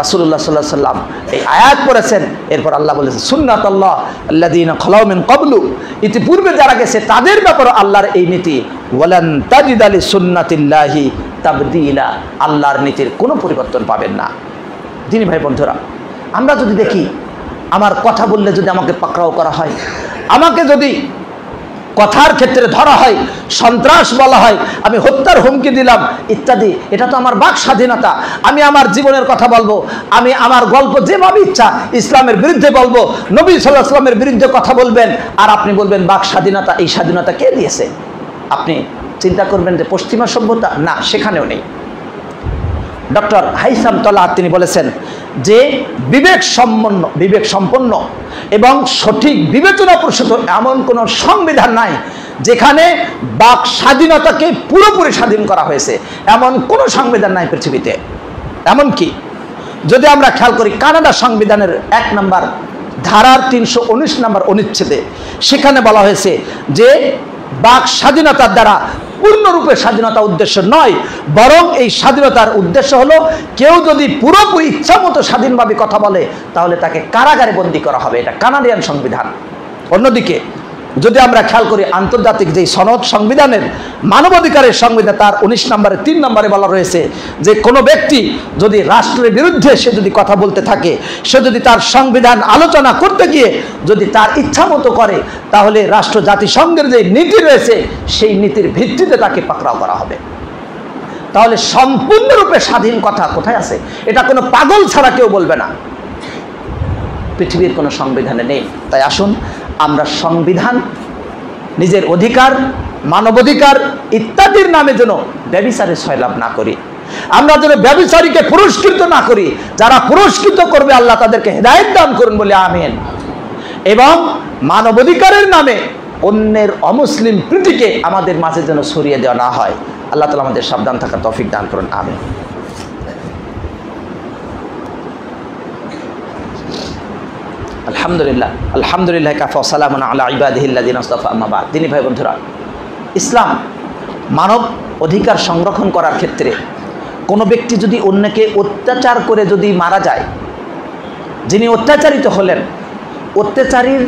রাসূলুল্লাহ সাল্লাল্লাহু আলাইহি সাল্লাম এই আয়াত পড়েছেন, এরপর আল্লাহ বলেছেন সুন্নাতাল্লাহ আল্লাযীনা খালাউ মিন ক্বাবলু, ইতিপূর্বে যারা গেছে তাদের ব্যাপারে আল্লাহর এই নীতি, ওয়ালান তাজিদা লিসুন্নাতিল্লাহি তাবদীলা, আল্লাহর নীতির কোনো পরিবর্তন পাবেন না। দিনী ভাই বন্ধুরা, আমরা যদি দেখি আমার কথা বললে যদি আমাকে পাকড়াও করা হয়, আমাকে যদি কথার ক্ষেত্রে ধরা হয়, সন্ত্রাস বলা হয়, আমি হত্যার হুমকি দিলাম ইত্যাদি, এটা তো আমার বাক স্বাধীনতা। আমি আমার জীবনের কথা বলবো, আমি আমার গল্প যেভাবে ইচ্ছা ইসলামের বিরুদ্ধে বলবো, নবী সাল্লাল্লাহু আলাইহি ওয়াসাল্লামের বিরুদ্ধে কথা বলবেন, আর আপনি বলবেন বাক স্বাধীনতা। এই স্বাধীনতা কে দিয়েছে? আপনি চিন্তা করবেন যে পশ্চিমা সভ্যতা, না, সেখানেও নেই। ডক্টর হাইসাম তলাত তিনি বলেছেন যে বিবেক সম্পন্ন এবং সঠিক বিবেচনা প্রসূত এমন কোনো সংবিধান নাই যেখানে বাক স্বাধীনতাকে পুরোপুরি স্বাধীন করা হয়েছে, এমন কোনো সংবিধান নাই পৃথিবীতে। এমনকি যদি আমরা খেয়াল করি কানাডা সংবিধানের 1 নম্বর ধারার 319 নম্বর অনুচ্ছেদে সেখানে বলা হয়েছে যে বাক স্বাধীনতার দ্বারা পূর্ণরূপে স্বাধীনতা উদ্দেশ্য নয়, বরং এই স্বাধীনতার উদ্দেশ্য হলো কেউ যদি পুরোপুরি ইচ্ছামতো স্বাধীনভাবে কথা বলে তাহলে তাকে কারাগারে বন্দী করা হবে। এটা কানাডিয়ান সংবিধান। অন্যদিকে যদি আমরা খেয়াল করি আন্তর্জাতিক যে সনদ সংবিধানের মানবাধিকারের সংবিধান তার 19 নম্বরে 3 নম্বরে বলা রয়েছে যে কোনো ব্যক্তি যদি রাষ্ট্রের বিরুদ্ধে সে যদি কথা বলতে থাকে, সে যদি তার সংবিধান আলোচনা করতে গিয়ে যদি তার ইচ্ছা মতো করে, তাহলে রাষ্ট্র জাতিসংঘের যে নীতি রয়েছে সেই নীতির ভিত্তিতে তাকে পাকড়াও করা হবে। তাহলে সম্পূর্ণরূপে স্বাধীন কথা কোথায় আছে? এটা কোনো পাগল ছাড়া কেউ বলবে না, পৃথিবীর কোনো সংবিধানে নেই। তাই আসুন আমরা সংবিধান, নিজের অধিকার, মানবাধিকার ইত্যাদির নামে যেন ব্যভিচারে সয়লাভ না করি, আমরা যেন ব্যভিচারীকে পুরস্কৃত না করি। যারা পুরস্কৃত করবে আল্লাহ তাদেরকে হেদায়েত দান করুন বলে আমিন। এবং মানবাধিকারের নামে অন্যের অমুসলিম প্রীতিকে আমাদের মাঝে যেন ছড়িয়ে দেওয়া না হয়। আল্লাহ তাআলা আমাদের সাবধান থাকার তৌফিক দান করুন, আমিন। আলহামদুলিল্লাহ, আলহামদুলিল্লাহ কাফা সালামুন আলা ইবাদিহিল্লাযিনা ইসতাফা, আম্মা বাদ। দিনী ভাই বন্ধুরা, ইসলাম মানব অধিকার সংরক্ষণ করার ক্ষেত্রে কোনো ব্যক্তি যদি অন্যকে অত্যাচার করে যদি মারা যায়, যিনি অত্যাচারিত হলেন, অত্যাচারীর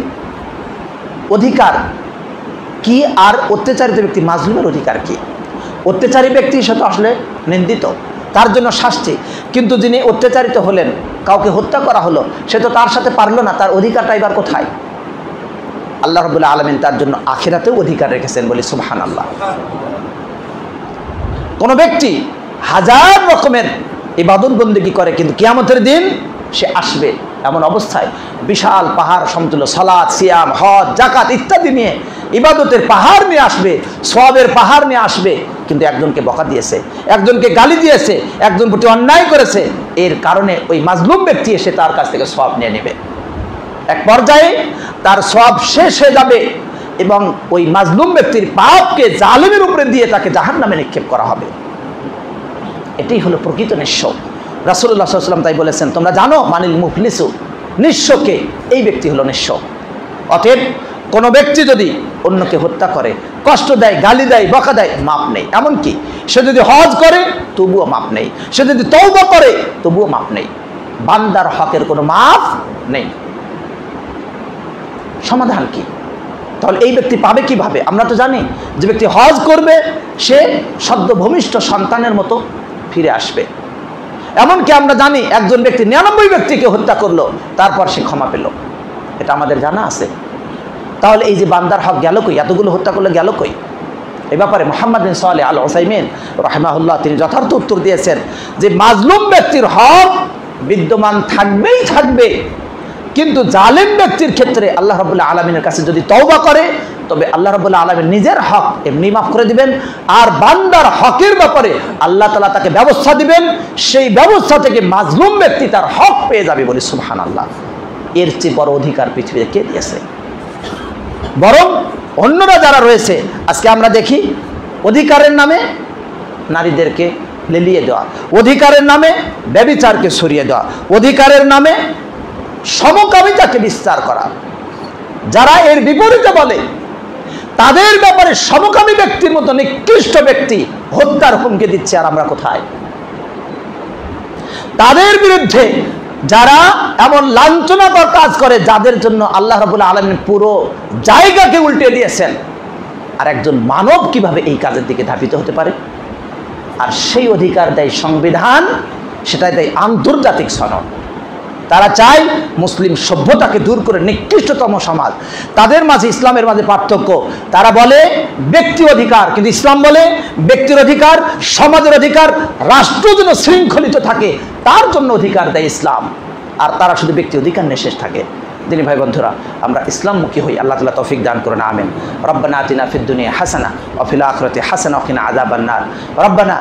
অধিকার কি আর অত্যাচারিত ব্যক্তি মাজলুমের অধিকার কি? অত্যাচারী ব্যক্তি সে তো আসলে নিন্দিত, তার জন্য শাস্তি, কিন্তু যিনি অত্যাচারিত হলেন, কাউকে হত্যা করা হলো, সে তো তার সাথে পারলো না, তার অধিকারটা এবার কোথায়? আল্লাহ রাব্বুল আলামিন তার জন্য আখিরাতেও অধিকার রেখেছেন, বলি সুবহানাল্লাহ। কোন ব্যক্তি হাজার রকমের ইবাদত বন্দেগী করে, কিন্তু কিয়ামতের দিন সে আসবে এমন অবস্থায় বিশাল পাহাড় সমতুল্য সালাত, সিয়াম, হজ, যাকাত ইত্যাদি নিয়ে ইবাদতের পাহাড় নিয়ে আসবে, সওয়াবের পাহাড় নিয়ে আসবে, কিন্তু একজনকে বকা দিয়েছে, একজনকে গালি দিয়েছে, একজন প্রতি অন্যায় করেছে, এর কারণে ওই মাজলুম ব্যক্তি এসে তার কাছ থেকে সওয়াব নিয়ে নেবে। এক পর্যায়ে তার সওয়াব শেষ হয়ে যাবে এবং ওই মাজলুম ব্যক্তির পাপকে জালিমের উপরে দিয়ে তাকে জাহান্নামে নিক্ষেপ করা হবে। এটাই হলো প্রকৃত নিঃস্ব। রাসূলুল্লাহ সাল্লাল্লাহু আলাইহি ওয়াসাল্লাম তাই বলেছেন, তোমরা জানো মানিল মুফলিসু, নিঃস্বকে, এই ব্যক্তি হলো নিঃস্ব। অতএব কোনো ব্যক্তি যদি অন্যকে হত্যা করে, কষ্ট দেয়, গালি দেয়, বকা দেয়, মাপ নেই। এমনকি সে যদি হজ করে তবুও মাপ নেই, সে যদি তওবা করে তবুও মাপ নেই। বান্দার হকের কোনো মাপ নেই। সমাধান কি? তাহলে এই ব্যক্তি পাবে কিভাবে? আমরা তো জানি যে ব্যক্তি হজ করবে সে সদ্য ভূমিষ্ঠ সন্তানের মতো ফিরে আসবে। এমনকি আমরা জানি একজন ব্যক্তি 99 ব্যক্তিকে হত্যা করলো, তারপর সে ক্ষমা পেল, এটা আমাদের জানা আছে। তাহলে এই যে বান্দার হক গেল কই? এতগুলো হত্যা করলে গেল কই? এই ব্যাপারে মুহাম্মদ বিন সালেহ আল উসাইমিন রাহিমাহুল্লাহ তিনি যথার্থ উত্তর দিয়েছেন যে মাজলুম ব্যক্তির হক বিদ্যমান থাকবেই থাকবে, কিন্তু জালেম ব্যক্তির ক্ষেত্রে আল্লাহ রাব্বুল আলামিনের কাছে যদি তওবা করে তবে আল্লাহ রাব্বুল আলামিন নিজের হক এমনি মাফ করে দিবেন। আর বান্দার হকের ব্যাপারে আল্লাহ তাআলা তাকে ব্যবস্থা দিবেন, সেই ব্যবস্থা থেকে মাজলুম ব্যক্তি তার হক পেয়ে যাবে। বলি সুবহানাল্লাহ। এর চেয়ে বড় অধিকার পৃথিবীতে কে দিয়েছে? বরং অন্যরা যারা রয়েছে, আজকে আমরা দেখি অধিকারের নামে নারীদেরকে লেলিয়ে দেওয়া, অধিকারের নামে ব্যভিচারকে সরিয়ে দেওয়া, অধিকারের নামে সমকামিতাকে বিস্তার করা। যারা এর বিপরীতে বলে তাদের ব্যাপারে সমকামী ব্যক্তির মতো নিকৃষ্ট ব্যক্তি হত্যার হুমকি দিচ্ছে, আর আমরা কোথায়? তাদের বিরুদ্ধে যারা এমন লাঞ্ছনাকর কাজ করে যাদের জন্য আল্লাহ রাব্বুল আলামিন পুরো জায়গাকে উল্টে দিয়েছেন, আর একজন মানব কিভাবে এই কাজের দিকে ধাবিত হতে পারে? আর সেই অধিকার দেয় সংবিধান, সেটাই দেয় আন্তর্জাতিক সনদ। তারা চায় মুসলিম সভ্যতাকে দূর করে নিকৃষ্টতম সমাজ। তাদের মাঝে ইসলামের মাঝে পার্থক্য, তারা বলে ব্যক্তি অধিকার, কিন্তু ইসলাম বলে ব্যক্তির অধিকার, সমাজের অধিকার, রাষ্ট্র যেন শৃঙ্খলিত থাকে তার জন্য অধিকার দেয় ইসলাম। আর তারা শুধু ব্যক্তি অধিকার নিয়ে শেষ থাকে। দিনী ভাই বন্ধুরা, আমরা ইসলামমুখী হই। আল্লাহ তাআলা তৌফিক দান করুন, আমিন। রব্বানা আতিনা ফিদ দুনিয়া হাসানা ওয়া ফিল আখিরাতি হাসানা ওয়া কিনা আযাবান নার। রব্বানা